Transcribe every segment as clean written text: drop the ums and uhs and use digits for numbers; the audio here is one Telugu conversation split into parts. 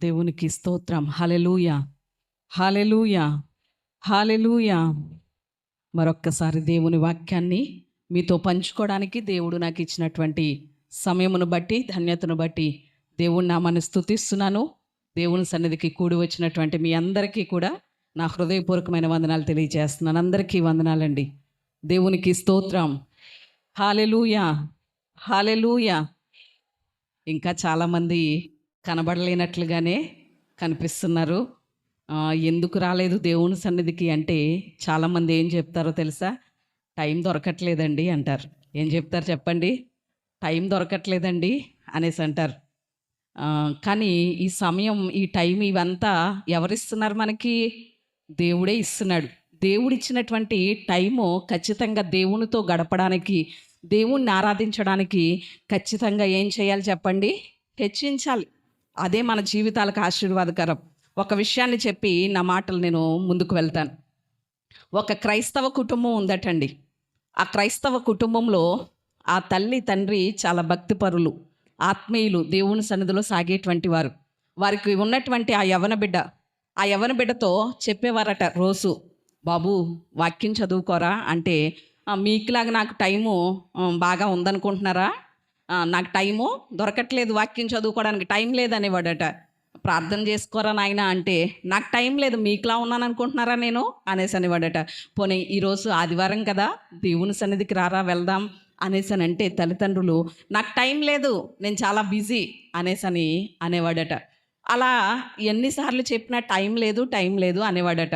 దేవునికి స్తోత్రం. హల్లెలూయా, హల్లెలూయా, హల్లెలూయా. మరొక్కసారి దేవుని వాక్యాన్ని మీతో పంచుకోవడానికి దేవుడు నాకు ఇచ్చినటువంటి సమయమును బట్టి, ధన్యతను బట్టి దేవుని నామాన్ని స్తుతిస్తున్నాను. దేవుని సన్నిధికి కూడి వచ్చినటువంటి మీ అందరికీ కూడా నా హృదయపూర్వకమైన వందనాలు తెలియజేస్తున్నాను. అందరికీ వందనాలండి. దేవునికి స్తోత్రం. హల్లెలూయా, హల్లెలూయా. ఇంకా చాలామంది కనబడలేనట్లుగానే కనిపిస్తున్నారు. ఎందుకు రాలేదు దేవుని సన్నిధికి అంటే చాలామంది ఏం చెప్తారో తెలుసా? టైం దొరకట్లేదండి అంటారు. ఏం చెప్తారు చెప్పండి? టైం దొరకట్లేదండి అనేసి అంటారు. కానీ ఈ సమయం, ఈ టైం, ఇవంతా ఎవరిస్తున్నారు మనకి? దేవుడే ఇస్తున్నాడు. దేవుడిచ్చినటువంటి టైము ఖచ్చితంగా దేవునితో గడపడానికి, దేవుణ్ణి ఆరాధించడానికి ఖచ్చితంగా ఏం చేయాలి చెప్పండి? హెచ్చించాలి. అదే మన జీవితాలకు ఆశీర్వాదకరం. ఒక విషయాన్ని చెప్పి నా మాటలు నేను ముందుకు వెళ్తాను. ఒక క్రైస్తవ కుటుంబం ఉందటండి. ఆ క్రైస్తవ కుటుంబంలో ఆ తల్లి తండ్రి చాలా భక్తిపరులు, ఆత్మీయులు, దేవుని సన్నిధిలో సాగేటువంటి వారు. వారికి ఉన్నటువంటి ఆ యవన బిడ్డతో చెప్పేవారట రోజు, బాబు వాక్యం చదువుకోరా అంటే, మీకులాగా నాకు టైము బాగా ఉందనుకుంటున్నారా? నాకు టైము దొరకట్లేదు, వాక్యం చదువుకోవడానికి టైం లేదనేవాడట. ప్రార్థన చేసుకోరా నాయన అంటే, నాకు టైం లేదు, మీకులా ఉన్నాను అనుకుంటున్నారా నేను అనేసి అనేవాడట. పోనీ ఈరోజు ఆదివారం కదా, దేవుని సన్నిధికి రారా వెళ్దాం అనేసి అంటే తల్లిదండ్రులు, నాకు టైం లేదు, నేను చాలా బిజీ అనేసని అనేవాడట. అలా ఎన్నిసార్లు చెప్పినా టైం లేదు అనేవాడట.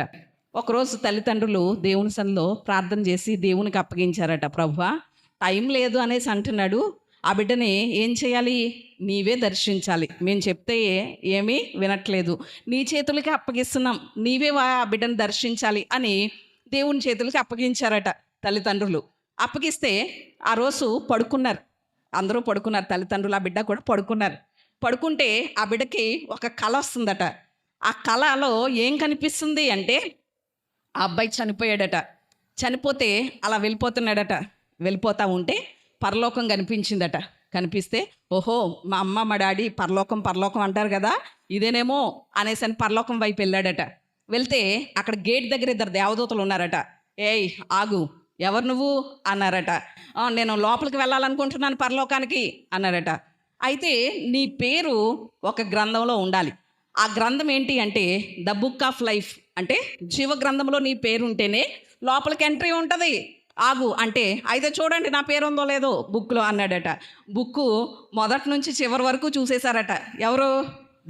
ఒకరోజు తల్లిదండ్రులు దేవుని సన్నిధిలో ప్రార్థన చేసి దేవునికి అప్పగించారట. ప్రభువా, టైం లేదు అనేసి అంటున్నాడు, ఆ బిడ్డని ఏం చేయాలి? నీవే దర్శించాలి, మేము చెప్తే ఏమీ వినట్లేదు, నీ చేతులకి అప్పగిస్తున్నాం, నీవే ఆ బిడ్డను దర్శించాలి అని దేవుని చేతులకి అప్పగించారట తల్లిదండ్రులు. అప్పగిస్తే ఆ రోజు పడుకున్నారు, అందరూ పడుకున్నారు, తల్లిదండ్రులు ఆ బిడ్డ కూడా పడుకున్నారు. పడుకుంటే ఆ బిడ్డకి ఒక కళ వస్తుందట. ఆ కళలో ఏం కనిపిస్తుంది అంటే, ఆ అబ్బాయి చనిపోయాడట. చనిపోతే అలా వెళ్ళిపోతున్నాడట. వెళ్ళిపోతూ ఉంటే పరలోకం కనిపించిందట. కనిపిస్తే, ఓహో మా అమ్మ మా డాడీ పరలోకం అంటారు కదా, ఇదేనేమో అనేసి అని పరలోకం వైపు వెళ్ళాడట. వెళ్తే అక్కడ గేట్ దగ్గర ఇద్దరు దేవదూతలు ఉన్నారట. ఏయ్ ఆగు, ఎవరు నువ్వు అన్నారట. నేను లోపలికి వెళ్ళాలనుకుంటున్నాను పరలోకానికి అన్నారట. అయితే నీ పేరు ఒక గ్రంథంలో ఉండాలి. ఆ గ్రంథం ఏంటి అంటే ద బుక్ ఆఫ్ లైఫ్, అంటే జీవ గ్రంథంలో నీ పేరు ఉంటేనే లోపలికి ఎంట్రీ ఉంటుంది. ఆగు అంటే, అయితే చూడండి నా పేరు ఉందో లేదో బుక్లో అన్నాడట. బుక్కు మొదటి నుంచి చివరి వరకు చూసేశారట. ఎవరు?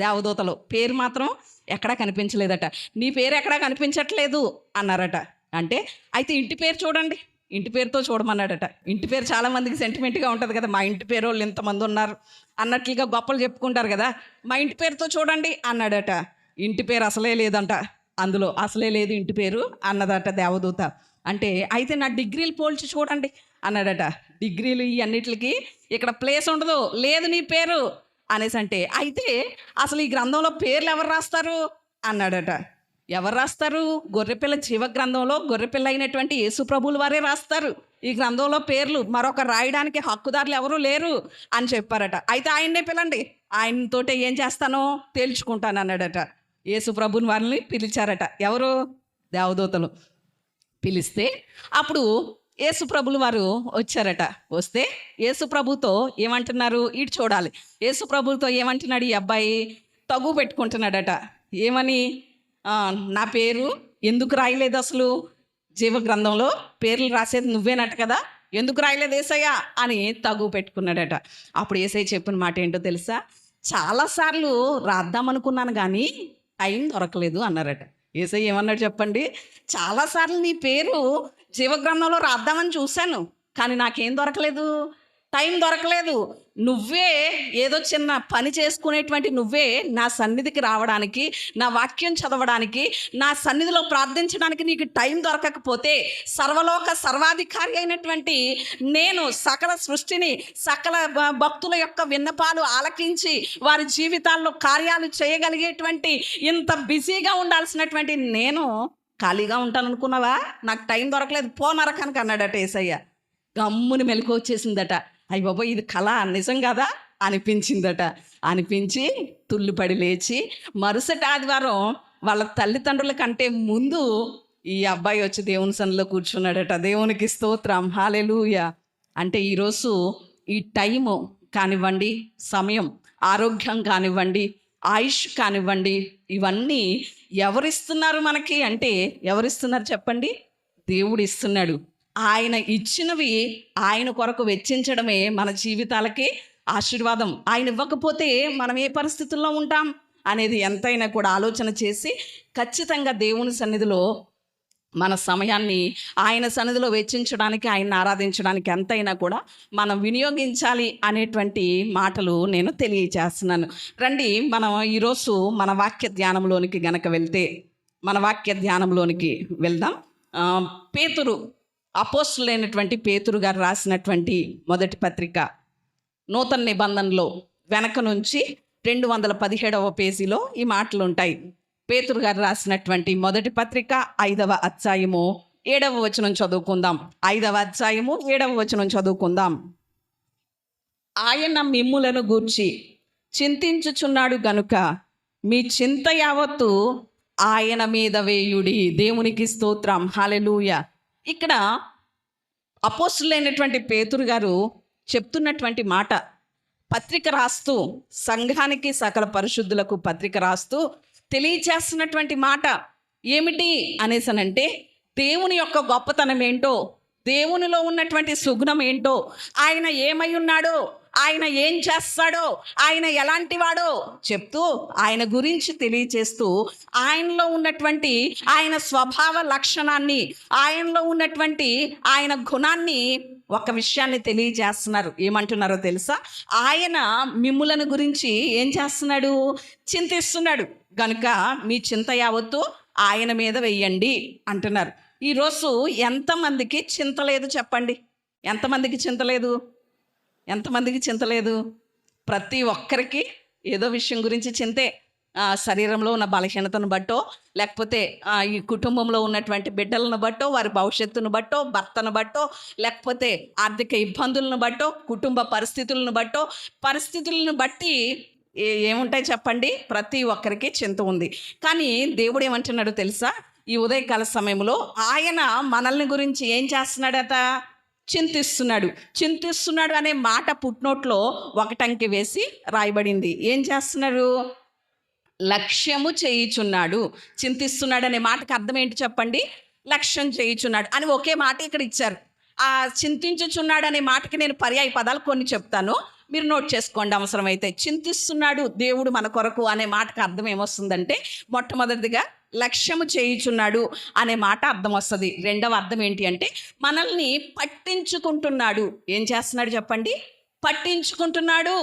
దేవదూతలు. పేరు మాత్రం ఎక్కడా కనిపించలేదట. నీ పేరు ఎక్కడా కనిపించట్లేదు అన్నారట. అంటే అయితే ఇంటి పేరు చూడండి, ఇంటి పేరుతో చూడమన్నాడట. ఇంటి పేరు చాలామందికి సెంటిమెంట్గా ఉంటుంది కదా, మా ఇంటి పేరు వాళ్ళు ఇంతమంది ఉన్నారు అన్నట్లుగా గొప్పలు చెప్పుకుంటారు కదా, మా ఇంటి పేరుతో చూడండి అన్నాడట. ఇంటి పేరు అసలే లేదంట, అందులో అసలే లేదు ఇంటి పేరు అన్నదట దేవదూత. అంటే అయితే నా డిగ్రీలు పోల్చి చూడండి అన్నాడట. డిగ్రీలు ఈ అన్నిటికి ఇక్కడ ప్లేస్ ఉండదు, లేదు నీ పేరు అనేసి అంటే, అయితే అసలు ఈ గ్రంథంలో పేర్లు ఎవరు రాస్తారు అన్నాడట. ఎవరు రాస్తారు? గొర్రెపిల్ల జీవ గ్రంథంలో గొర్రెపిల్ల అయినటువంటి యేసు ప్రభువుల వారే రాస్తారు ఈ గ్రంథంలో పేర్లు, మరొక రాయడానికి హక్కుదారులు ఎవరూ లేరు అని చెప్పారట. అయితే ఆయన్నే పిలండి, ఆయనతోటే ఏం చేస్తానో తేల్చుకుంటాను అన్నాడట. యేసు ప్రభుని వారిని పిలిచారట. ఎవరు? దేవదూతలు. పిలిస్తే అప్పుడు యేసు ప్రభులు వారు వచ్చారట. వస్తే యేసు ప్రభుతో ఏమంటున్నారు? ఇటు చూడాలి. యేసు ప్రభుతో ఏమంటున్నాడు ఈ అబ్బాయి? తగు పెట్టుకుంటున్నాడట. ఏమని? నా పేరు ఎందుకు రాయలేదు అసలు జీవ గ్రంథంలో? పేర్లు రాసేది నువ్వేనట కదా, ఎందుకు రాయలేదు యేసయ్యా అని తగు పెట్టుకున్నాడట. అప్పుడు యేసయ్య చెప్పిన మాట ఏంటో తెలుసా? చాలాసార్లు రాద్దామనుకున్నాను కానీ టైం దొరకలేదు అన్నారట. యేసయ్య ఏమన్నాడు చెప్పండి? చాలాసార్లు నీ పేరు జీవగ్రంథంలో రాద్దామని చూశాను, కానీ నాకేం దొరకలేదు, టైం దొరకలేదు. నువ్వే ఏదో చిన్న పని చేసుకునేటువంటి నువ్వే నా సన్నిధికి రావడానికి, నా వాక్యం చదవడానికి, నా సన్నిధిలో ప్రార్థించడానికి నీకు టైం దొరకకపోతే, సర్వలోక సర్వాధికారి అయినటువంటి నేను సకల సృష్టిని, సకల భక్తుల యొక్క విన్నపాలు ఆలకించి వారి జీవితాల్లో కార్యాలు చేయగలిగేటువంటి ఇంత బిజీగా ఉండాల్సినటువంటి నేను ఖాళీగా ఉంటాను అనుకున్నావా? నాకు టైం దొరకలేదు, పో నరకానికి అన్నాడట యేసయ్య. గమ్ముని మెలకు వచ్చేసిందట. అయ్య బాబోయ్, ఇది కళ నిజం కదా అనిపించిందట. అనిపించి తుళ్ళిపడి లేచి మరుసటి ఆదివారం వాళ్ళ తల్లిదండ్రుల కంటే ముందు ఈ అబ్బాయి వచ్చి దేవుని సన్నిధిలో కూర్చున్నాడట. దేవునికి స్తోత్రం, హల్లెలూయా. అంటే ఈరోజు ఈ టైము కానివ్వండి, సమయం, ఆరోగ్యం కానివ్వండి, ఆయుష్ కానివ్వండి, ఇవన్నీ ఎవరిస్తున్నారు మనకి అంటే ఎవరిస్తున్నారు చెప్పండి? దేవుడు ఇస్తున్నాడు. ఆయన ఇచ్చినవి ఆయన కొరకు వెచ్చించడమే మన జీవితాలకి ఆశీర్వాదం. ఆయన ఇవ్వకపోతే మనం ఏ పరిస్థితుల్లో ఉంటాం అనేది ఎంతైనా కూడా ఆలోచన చేసి ఖచ్చితంగా దేవుని సన్నిధిలో మన సమయాన్ని ఆయన సన్నిధిలో వెచ్చించడానికి, ఆయన్ని ఆరాధించడానికి ఎంతైనా కూడా మనం వినియోగించాలి అనేటువంటి మాటలు నేను తెలియజేస్తున్నాను. రండి, మనం ఈరోజు మన వాక్య ధ్యానంలోనికి గనక వెళ్తే, మన వాక్య ధ్యానంలోనికి వెళ్దాం. పేతురు, అపోస్తులైనటువంటి పేతురు గారు రాసినటువంటి మొదటి పత్రిక నూతన నిబంధనలో వెనక నుంచి 217వ పేజీలో ఈ మాటలు ఉంటాయి. పేతురు గారు రాసినటువంటి మొదటి పత్రిక 5వ అధ్యాయము 7వ వచనం చదువుకుందాం. 5వ అధ్యాయము 7వ వచనం చదువుకుందాం. ఆయన మిమ్ములను గూర్చి చింతించుచున్నాడు గనుక మీ చింత యావత్తు ఆయన మీద వేయుడి. దేవునికి స్తోత్రం, హల్లెలూయా. ఇక్కడ అపోస్తులైనటువంటి పేతురు గారు చెప్తున్నటువంటి మాట, పత్రిక రాస్తూ సంఘానికి, సకల పరిశుద్ధులకు పత్రిక రాస్తూ తెలియచేస్తున్నటువంటి మాట ఏమిటి అనేసనంటే, దేవుని యొక్క గొప్పతనం ఏంటో, దేవునిలో ఉన్నటువంటి సుగుణం ఏంటో, ఆయన ఏమై ఉన్నాడో, ఆయన ఏం చేస్తాడో, ఆయన ఎలాంటి వాడో చెప్తూ ఆయన గురించి తెలియచేస్తూ ఆయనలో ఉన్నటువంటి ఆయన స్వభావ లక్షణాన్ని, ఆయనలో ఉన్నటువంటి ఆయన గుణాన్ని, ఒక విషయాన్ని తెలియజేస్తున్నారు. ఏమంటున్నారో తెలుసా? ఆయన మిమ్ములను గురించి ఏం చేస్తున్నాడు? చింతిస్తున్నాడు గనుక మీ చింత యావత్తు ఆయన మీద వెయ్యండి అంటున్నారు. ఈరోజు ఎంతమందికి చింత లేదు చెప్పండి? ఎంతమందికి చింత లేదు? ఎంతమందికి చింత లేదు? ప్రతి ఒక్కరికి ఏదో విషయం గురించి చింతే. శరీరంలో ఉన్న బలహీనతను బట్టో, లేకపోతే ఈ కుటుంబంలో ఉన్నటువంటి బిడ్డలను బట్టో, వారి భవిష్యత్తును బట్టో, భర్తను బట్టో, లేకపోతే ఆర్థిక ఇబ్బందులను బట్టో, కుటుంబ పరిస్థితులను బట్టో, పరిస్థితులను బట్టి ఏముంటాయి చెప్పండి? ప్రతి ఒక్కరికి చింత ఉంది. కానీ దేవుడు ఏమంటున్నాడో తెలుసా? ఈ ఉదయకాల సమయంలో ఆయన మనల్ని గురించి ఏం చేస్తున్నాడట? చింతిస్తున్నాడు. చింతిస్తున్నాడు అనే మాట పుట్నోట్లో ఒకటంకి వేసి రాయబడింది. ఏం చేస్తున్నాడు? లక్ష్యము చేయుచున్నాడు. చింతిస్తున్నాడు అనే మాటకు అర్థం ఏంటి చెప్పండి? లక్ష్యం చేయుచున్నాడు అని ఒకే మాట ఇక్కడ ఇచ్చారు. ఆ చింతించుచున్నాడు అనే మాటకి నేను పర్యాయ పదాలు కొన్ని చెప్తాను, మీరు నోట్ చేసుకోండి అవసరమైతే. చింతిస్తున్నాడు దేవుడు మన కొరకు అనే మాటకు అర్థం ఏమొస్తుందంటే, మొట్టమొదటిగా లక్ష్యము చేయుచున్నాడు అనే మాట అర్థం వస్తుంది. రెండవ అర్థం ఏంటి అంటే, మనల్ని పట్టించుకుంటున్నాడు. ఏం చేస్తున్నాడు చెప్పండి? పట్టించుకుంటున్నాడు.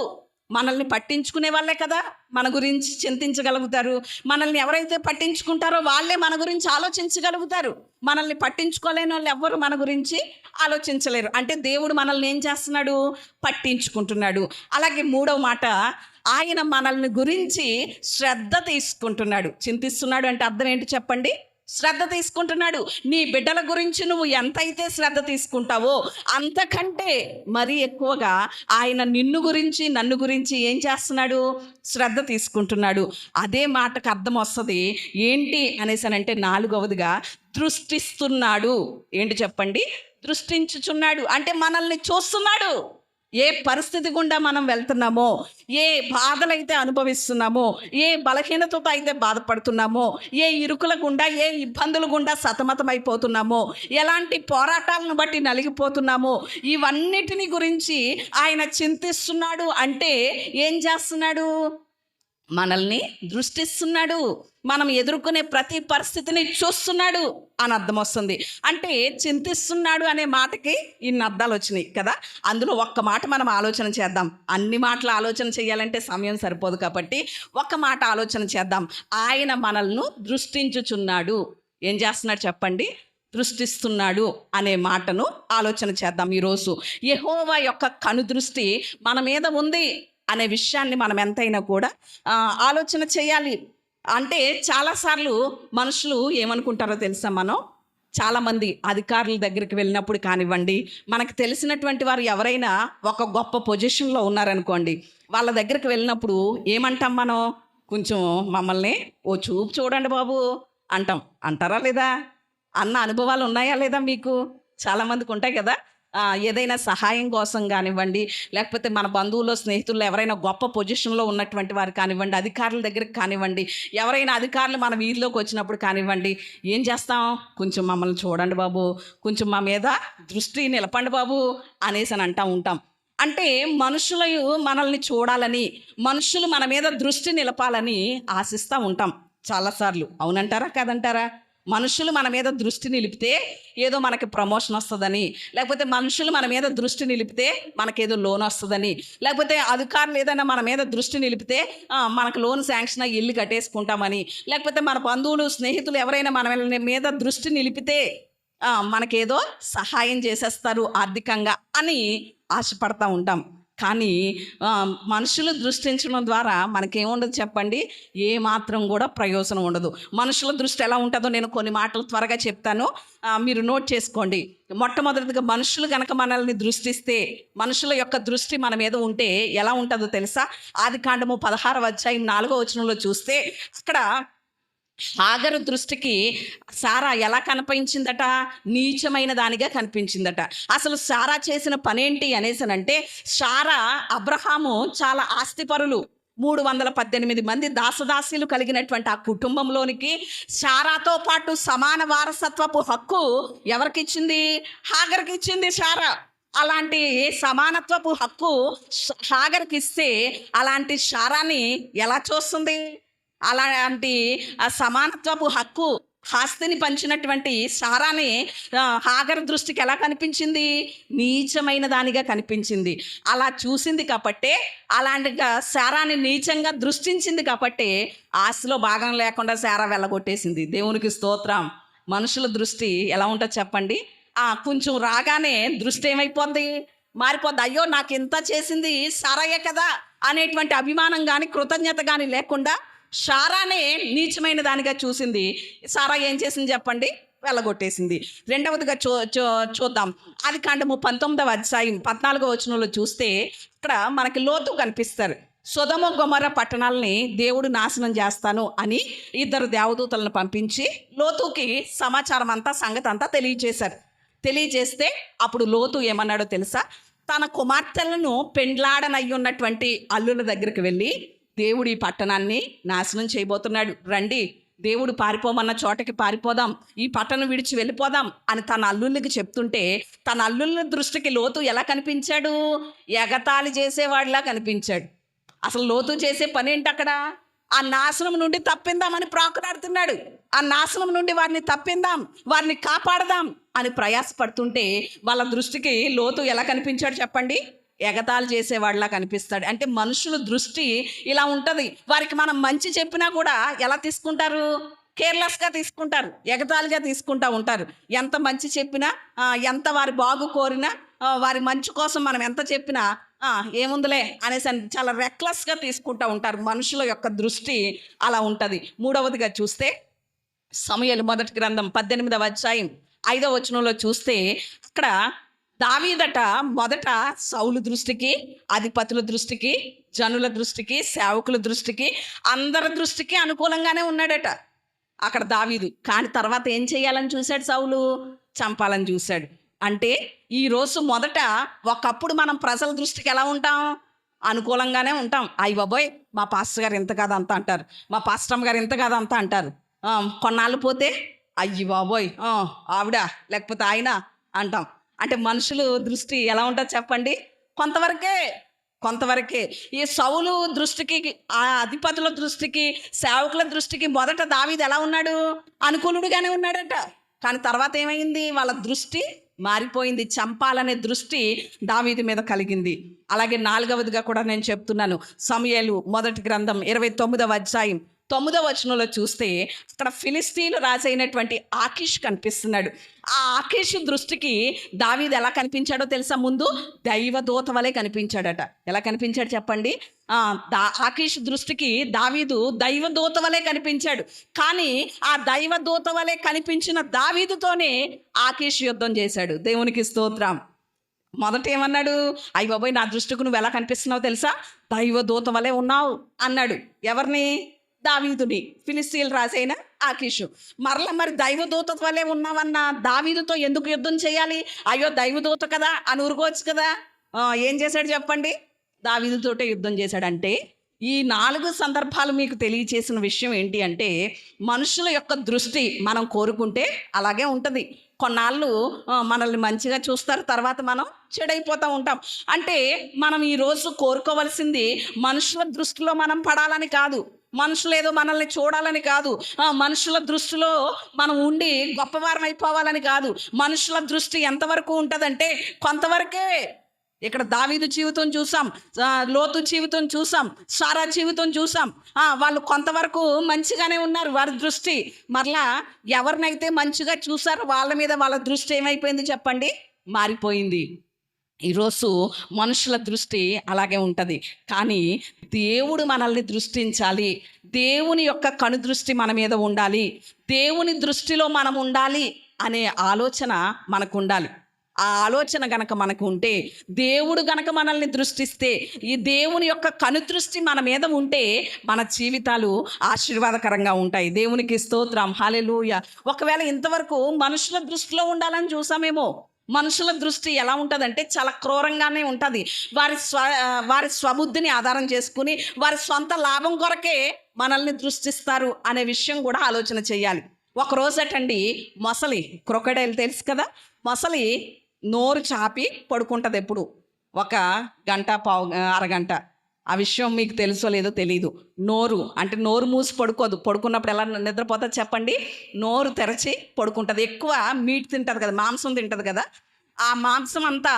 మనల్ని పట్టించుకునే వాళ్ళే కదా మన గురించి చింతించగలుగుతారు. మనల్ని ఎవరైతే పట్టించుకుంటారో వాళ్ళే మన గురించి ఆలోచించగలుగుతారు. మనల్ని పట్టించుకోలేని వాళ్ళు ఎవ్వరు మన గురించి ఆలోచించలేరు. అంటే దేవుడు మనల్ని ఏం చేస్తున్నాడు? పట్టించుకుంటున్నాడు. అలాగే మూడవ మాట, ఆయన మనల్ని గురించి శ్రద్ధ తీసుకుంటున్నాడు. చింతిస్తున్నాడు అంటే అర్థం ఏంటి చెప్పండి? శ్రద్ధ తీసుకుంటున్నాడు. నీ బిడ్డల గురించి నువ్వు ఎంతైతే శ్రద్ధ తీసుకుంటావో అంతకంటే మరీ ఎక్కువగా ఆయన నిన్ను గురించి, నన్ను గురించి ఏం చేస్తున్నాడు? శ్రద్ధ తీసుకుంటున్నాడు. అదే మాటకు అర్థం వస్తుంది ఏంటి అనేసనంటే, నాలుగవదిగా దృష్టిస్తున్నాడు. ఏంటి చెప్పండి? దృష్టించుచున్నాడు అంటే మనల్ని చూస్తున్నాడు. ఏ పరిస్థితి గుండా మనం వెళ్తున్నామో, ఏ బాధలైతే అనుభవిస్తున్నామో, ఏ బలహీనతతో అయితే బాధపడుతున్నామో, ఏ ఇరుకుల గుండా, ఏ ఇబ్బందుల గుండా సతమతమైపోతున్నామో, ఎలాంటి పోరాటాలను బట్టి నలిగిపోతున్నామో, ఇవన్నిటిని గురించి ఆయన చింతిస్తున్నాడు. అంటే ఏం చేస్తున్నాడు? మనల్ని దృష్టిస్తున్నాడు. మనం ఎదుర్కొనే ప్రతి పరిస్థితిని చూస్తున్నాడు అని అర్థం వస్తుంది. అంటే చింతిస్తున్నాడు అనే మాటకి ఇన్ని అర్థాలు వచ్చినాయి కదా. అందులో ఒక్క మాట మనం ఆలోచన చేద్దాం. అన్ని మాటలు ఆలోచన చేయాలంటే సమయం సరిపోదు కాబట్టి ఒక్క మాట ఆలోచన చేద్దాం. ఆయన మనల్ని దృష్టించుచున్నాడు. ఏం చేస్తున్నాడు చెప్పండి? దృష్టిస్తున్నాడు అనే మాటను ఆలోచన చేద్దాం. ఈరోజు యెహోవా యొక్క కనుదృష్టి మన మీద ఉంది అనే విషయాన్ని మనం ఎంతైనా కూడా ఆలోచన చేయాలి. అంటే చాలాసార్లు మనుషులు ఏమనుకుంటారో తెలుసా? మనం చాలామంది అధికారుల దగ్గరికి వెళ్ళినప్పుడు కానివ్వండి, మనకు తెలిసినటువంటి వారు ఎవరైనా ఒక గొప్ప పొజిషన్లో ఉన్నారనుకోండి, వాళ్ళ దగ్గరికి వెళ్ళినప్పుడు ఏమంటాం మనం? కొంచెం మమ్మల్ని ఓ చూపు చూడండి బాబు అంటాం. అంటారా లేదా? అన్న అనుభవాలు ఉన్నాయా లేదా మీకు? చాలామందికి ఉంటాయి కదా. ఏదైనా సహాయం కోసం కానివ్వండి, లేకపోతే మన బంధువులు స్నేహితులు ఎవరైనా గొప్ప పొజిషన్లో ఉన్నటువంటి వారు కానివ్వండి, అధికారుల దగ్గరికి కానివ్వండి, ఎవరైనా అధికారులు మన వీధిలోకి వచ్చినప్పుడు కానివ్వండి, ఏం చేస్తాం? కొంచెం మమ్మల్ని చూడండి బాబు, కొంచెం మా మీద దృష్టి నిలపండి బాబు అనేసి అని అంటూ ఉంటాం. అంటే మనుషులు మనల్ని చూడాలని, మనుషులు మన మీద దృష్టి నిలపాలని ఆశిస్తూ ఉంటాం చాలాసార్లు. అవునంటారా కాదంటారా? మనుషులు మన మీద దృష్టి నిలిపితే ఏదో మనకి ప్రమోషన్ వస్తుందని, లేకపోతే మనుషులు మన మీద దృష్టి నిలిపితే మనకేదో లోన్ వస్తుందని, లేకపోతే అధికారులు ఏదైనా మన మీద దృష్టి నిలిపితే మనకు లోన్ శాంక్షన్ అయ్యి ఇల్లు కట్టేసుకుంటామని, లేకపోతే మన బంధువులు స్నేహితులు ఎవరైనా మన మీద దృష్టి నిలిపితే మనకేదో సహాయం చేసేస్తారు ఆర్థికంగా అని ఆశపడతా ఉంటాం. కానీ మనుషులు దృష్టించడం ద్వారా మనకేముండదు చెప్పండి? ఏ మాత్రం కూడా ప్రయోజనం ఉండదు. మనుషుల దృష్టి ఎలా ఉంటుందో నేను కొన్ని మాటలు త్వరగా చెప్తాను, మీరు నోట్ చేసుకోండి. మొట్టమొదటిగా మనుషులు కనుక మనల్ని దృష్టిస్తే, మనుషుల యొక్క దృష్టి మన మీద ఉంటే ఎలా ఉంటుందో తెలుసా? ఆదికాండము 16వ అధ్యాయం 4వ వచనంలో చూస్తే అక్కడ హాగరు దృష్టికి సారా ఎలా కనిపించిందట? నీచమైన దానిగా కనిపించిందట. అసలు సారా చేసిన పనేంటి అనేసనంటే, సారా అబ్రహాము చాలా ఆస్తిపరులు, 318 మంది దాసదాసీలు కలిగినటువంటి ఆ కుటుంబంలోనికి సారాతో పాటు సమాన వారసత్వపు హక్కు ఎవరికి ఇచ్చింది? హాగర్కి ఇచ్చింది సారా. అలాంటి సమానత్వపు హక్కు హాగర్కి ఇస్తే అలాంటి సారాని ఎలా చూస్తుంది? అలాంటి ఆ సమానత్వపు హక్కు ఆస్తిని పంచినటువంటి సారాని హాగర్ దృష్టికి ఎలా కనిపించింది? నీచమైన దానిగా కనిపించింది. అలా చూసింది కాబట్టే, అలాంటి సారాని నీచంగా దృష్టించింది కాబట్టే ఆస్తిలో భాగం లేకుండా సారా వెళ్ళగొట్టేసింది. దేవునికి స్తోత్రం. మనుషుల దృష్టి ఎలా ఉంటుందో చెప్పండి? కొంచెం రాగానే దృష్టి ఏమైపోద్ది? మారిపోద్ది. అయ్యో నాకు ఇంత చేసింది సారాయే కదా అనేటువంటి అభిమానం కానీ కృతజ్ఞత కానీ లేకుండా సారానే నీచమైన దానిగా చూసింది. సారా ఏం చేసింది చెప్పండి? వెళ్ళగొట్టేసింది. రెండవదిగా చూద్దాం. ఆదికాండము 19వ అధ్యాయం 14వ వచనంలో చూస్తే ఇక్కడ మనకి లోతు కనిపిస్తారు. సొదొమ గొమొర్రా పట్టణాలని దేవుడు నాశనం చేస్తాను అని 2 దేవదూతలను పంపించి లోతుకి సమాచారం అంతా, సంగతి అంతా తెలియజేస్తే అప్పుడు లోతు ఏమన్నాడో తెలుసా? తన కుమార్తెలను పెండ్లాడనయ్యి ఉన్నటువంటి అల్లుల దగ్గరికి వెళ్ళి, దేవుడు ఈ పట్టణాన్ని నాశనం చేయబోతున్నాడు, రండి దేవుడు పారిపోమన్న చోటకి పారిపోదాం, ఈ పట్టణం విడిచి వెళ్ళిపోదాం అని తన అల్లుళ్ళకి చెప్తుంటే, తన అల్లుళ్ళ దృష్టికి లోతు ఎలా కనిపించాడు? ఎగతాళి చేసేవాడిలా కనిపించాడు. అసలు లోతు చేసే పని ఏంటి అక్కడ? ఆ నాశనం నుండి తప్పిందామని ప్రాకులాడుతున్నాడు. ఆ నాశనం నుండి వారిని తప్పిందాం, వారిని కాపాడదాం అని ప్రయాసపడుతుంటే వాళ్ళ దృష్టికి లోతు ఎలా కనిపించాడు చెప్పండి? ఎగతాళి చేసేవాడిలా కనిపిస్తాడు. అంటే మనుషుల దృష్టి ఇలా ఉంటుంది. వారికి మనం మంచి చెప్పినా కూడా ఎలా తీసుకుంటారు? కేర్లెస్గా తీసుకుంటారు, ఎగతాళిగా తీసుకుంటూ ఉంటారు. ఎంత మంచి చెప్పినా, ఎంత వారి బాగు కోరినా, వారి మంచి కోసం మనం ఎంత చెప్పినా ఏముందిలే అనేసి చాలా రెక్లెస్గా తీసుకుంటూ ఉంటారు. మనుషుల యొక్క దృష్టి అలా ఉంటుంది. మూడవదిగా చూస్తే సమూయేలు మొదటి గ్రంథం 18వ అధ్యాయం 5వ వచనంలో చూస్తే అక్కడ దావీదట మొదట సౌలు దృష్టికి, అధిపతుల దృష్టికి, జనుల దృష్టికి, సేవకుల దృష్టికి, అందరి దృష్టికి అనుకూలంగానే ఉన్నాడట అక్కడ దావీదు. కానీ తర్వాత ఏం చేయాలని చూశాడు? సౌలు చంపాలని చూశాడు. అంటే ఈరోజు మొదట ఒకప్పుడు మనం ప్రజల దృష్టికి ఎలా ఉంటాం? అనుకూలంగానే ఉంటాం. అయ్య బాబోయ్ మా పాస్టర్ గారు ఇంత కాదు అంత అంటారు, మా పాస్టమ్ గారు ఇంత కాదు అంత అంటారు. కొన్నాళ్ళు పోతే అయ్యి బాబోయ్ ఆవిడ లేకపోతే ఆయన అంటాం. అంటే మనుషులు దృష్టి ఎలా ఉంటుంది చెప్పండి? కొంతవరకే. ఈ సౌలు దృష్టికి, ఆ అధిపతుల దృష్టికి, సేవకుల దృష్టికి మొదట దావీదు ఎలా ఉన్నాడు? అనుకూలుడుగానే ఉన్నాడట. కానీ తర్వాత ఏమైంది? వాళ్ళ దృష్టి మారిపోయింది. చంపాలనే దృష్టి దావీదు మీద కలిగింది. అలాగే 4వదిగా కూడా నేను చెప్తున్నాను. సమూయేలు మొదటి గ్రంథం 29వ అధ్యాయం 9వ వచనంలో చూస్తే అక్కడ ఫిలిస్తీన్లు రాజైనటువంటి ఆకీష్ కనిపిస్తున్నాడు. ఆ ఆకీష్ దృష్టికి దావీదు ఎలా కనిపించాడో తెలుసా? ముందు దైవదూత వలె కనిపించాడట. ఎలా కనిపించాడు చెప్పండి? ఆకీష్ దృష్టికి దావీదు దైవదూత వలె కనిపించాడు. కానీ ఆ దైవదూత వలె కనిపించిన దావీదుతోనే ఆకీష్ యుద్ధం చేశాడు. దేవునికి స్తోత్రం. మొదట ఏమన్నాడు? అయ్య బాబోయ్, నా దృష్టికి నువ్వు ఎలా కనిపిస్తున్నావు తెలుసా? దైవదూత వలె ఉన్నావు అన్నాడు. ఎవరిని? దావీదుని. ఫిలిస్తీన్లు రాజైన ఆకీషు. మరి దైవదూత వలె ఉన్నావన్న దావీదుతో ఎందుకు యుద్ధం చేయాలి? అయ్యో దైవదూత కదా అని ఊరుకోవచ్చు కదా. ఏం చేశాడు చెప్పండి? దావీదుతోటే యుద్ధం చేశాడంటే ఈ 4 సందర్భాలు మీకు తెలియచేసిన విషయం ఏంటి అంటే, మనుషుల యొక్క దృష్టి మనం కోరుకుంటే అలాగే ఉంటుంది. కొన్నాళ్ళు మనల్ని మంచిగా చూస్తారు, తర్వాత మనం చెడైపోతూ ఉంటాం. అంటే మనం ఈరోజు కోరుకోవలసింది మనుషుల దృష్టిలో మనం పడాలని కాదు, మనుషులు ఏదో మనల్ని చూడాలని కాదు, మనుషుల దృష్టిలో మనం ఉండి గొప్పవారం అయిపోవాలని కాదు. మనుషుల దృష్టి ఎంతవరకు ఉంటుందంటే కొంతవరకే. ఇక్కడ దావీదు జీవితం చూసాం, లోతు జీవితం చూసాం, సారా జీవితం చూసాం. వాళ్ళు కొంతవరకు మంచిగానే ఉన్నారు, వారి దృష్టి. మరలా ఎవరినైతే మంచిగా చూసారో వాళ్ళ మీద వాళ్ళ దృష్టి ఏమైపోయింది చెప్పండి? మారిపోయింది. ఈరోజు మనుషుల దృష్టి అలాగే ఉంటుంది. కానీ దేవుడు మనల్ని దృష్టించాలి, దేవుని యొక్క కనుదృష్టి మన మీద ఉండాలి, దేవుని దృష్టిలో మనం ఉండాలి అనే ఆలోచన మనకు ఉండాలి. ఆ ఆలోచన గనక మనకు ఉంటే, దేవుడు గనక మనల్ని దృష్టిస్తే, ఈ దేవుని యొక్క కనుదృష్టి మన మీద ఉంటే మన జీవితాలు ఆశీర్వాదకరంగా ఉంటాయి. దేవునికి స్తోత్రం, హల్లెలూయా. ఒకవేళ ఇంతవరకు మనుషుల దృష్టిలో ఉండాలని చూసామేమో. మనుషుల దృష్టి ఎలా ఉంటుందంటే చాలా క్రూరంగానే ఉంటుంది. వారి స్వబుద్ధిని ఆధారం చేసుకుని వారి సొంత లాభం కొరకే మనల్ని దృష్టిస్తారు అనే విషయం కూడా ఆలోచన చేయాలి. ఒకరోజటండి మొసలి, క్రొకడైల్ తెలుసు కదా, మొసలి నోరు చాపి పడుకుంటుంది ఎప్పుడు, 1 గంట అరగంట. ఆ విషయం మీకు తెలుసో లేదో తెలీదు. నోరు మూసి పడుకోదు. పడుకున్నప్పుడు ఎలా నిద్రపోతుంది చెప్పండి? నోరు తెరచి పడుకుంటుంది. ఎక్కువ మీట్ తింటుంది కదా, మాంసం తింటుంది కదా. ఆ మాంసం అంతా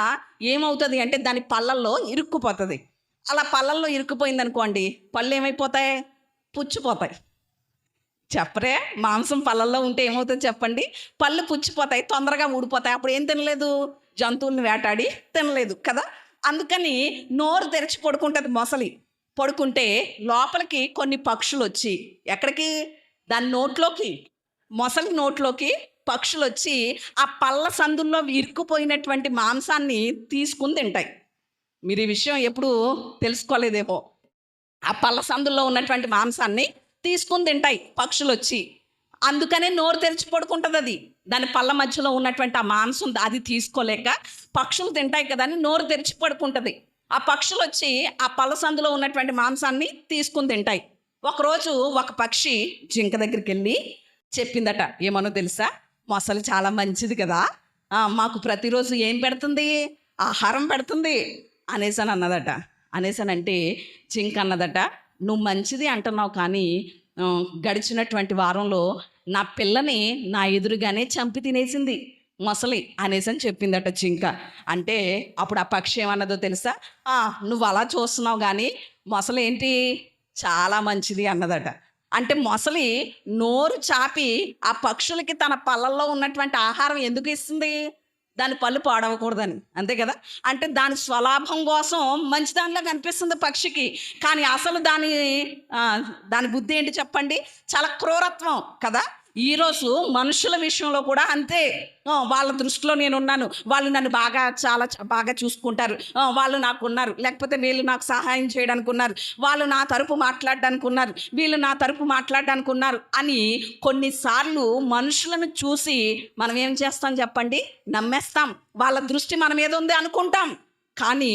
ఏమవుతుంది అంటే దాని పళ్ళల్లో ఇరుక్కుపోతుంది. అలా పళ్ళల్లో ఇరుక్కుపోయింది అనుకోండి, పళ్ళు ఏమైపోతాయి? పుచ్చిపోతాయి. చెప్పరే, మాంసం పళ్ళల్లో ఉంటే ఏమవుతుంది చెప్పండి? పళ్ళు పుచ్చిపోతాయి, తొందరగా ఊడిపోతాయి. అప్పుడు ఏం తినలేదు? జంతువుల్ని వేటాడి తినలేదు కదా. అందుకని నోరు తెరిచి పడుకుంటుంది మొసలి. పడుకుంటే లోపలికి కొన్ని పక్షులు వచ్చి, ఎక్కడికి? దాని నోట్లోకి, మొసలి నోట్లోకి పక్షులు వచ్చి ఆ పళ్ళ సందుల్లో ఇరుక్కుపోయినటువంటి మాంసాన్ని తీసుకుని తింటాయి. మీరు ఈ విషయం ఎప్పుడు తెలుసుకోలేదేమో. ఆ పళ్ళ సందుల్లో ఉన్నటువంటి మాంసాన్ని తీసుకుని తింటాయి పక్షులు వచ్చి. అందుకనే నోరు తెరిచి పడుకుంటుంది. అది దాని పళ్ళ మధ్యలో ఉన్నటువంటి ఆ మాంసం అది తీసుకోలేక పక్షులు తింటాయి కదా అని నోరు తెరిచి పడుకుంటుంది. ఆ పక్షులు వచ్చి ఆ పళ్ళ సందులో ఉన్నటువంటి మాంసాన్ని తీసుకుని తింటాయి. ఒకరోజు ఒక పక్షి జింక దగ్గరికి వెళ్ళి చెప్పిందట, ఏమనో తెలుసా? మొసలి చాలా మంచిది కదా, మాకు ప్రతిరోజు ఏం పెడుతుంది? ఆహారం పెడుతుంది అనేసని అన్నదట. అనేసనంటే జింక అన్నదట, నువ్వు మంచిది అంటున్నావు కానీ గడిచినటువంటి వారంలో నా పిల్లని నా ఎదురుగానే చంపి తినేసింది మొసలి అనేసని చెప్పిందట జింక. అంటే అప్పుడు ఆ పక్షి ఏమన్నదో తెలుసా? నువ్వు అలా చూస్తున్నావు కానీ మొసలి ఏంటి చాలా మంచిది అన్నదట. అంటే మొసలి నోరు చాపి ఆ పక్షులకి తన పళ్ళల్లో ఉన్నటువంటి ఆహారం ఎందుకు ఇస్తుంది? దాని పళ్ళు పాడవకూడదని, అంతే కదా. అంటే దాని స్వలాభం కోసం మంచి దానిలో కనిపిస్తుంది పక్షికి, కానీ అసలు దాని బుద్ధి ఏంటి చెప్పండి? చాలా క్రూరత్వం కదా. ఈరోజు మనుషుల విషయంలో కూడా అంతే. వాళ్ళ దృష్టిలో నేనున్నాను, వాళ్ళు నన్ను చాలా బాగా చూసుకుంటారు, వాళ్ళు నాకు ఉన్నారు, లేకపోతే వీళ్ళు నాకు సహాయం చేయడానికి ఉన్నారు, వాళ్ళు నా తరపు మాట్లాడడానికి ఉన్నారు, వీళ్ళు నా తరపు మాట్లాడడానికి ఉన్నారు అని కొన్నిసార్లు మనుషులను చూసి మనం ఏం చేస్తాం చెప్పండి? నమ్మేస్తాం. వాళ్ళ దృష్టి మన మీద ఉంది అనుకుంటాం. కానీ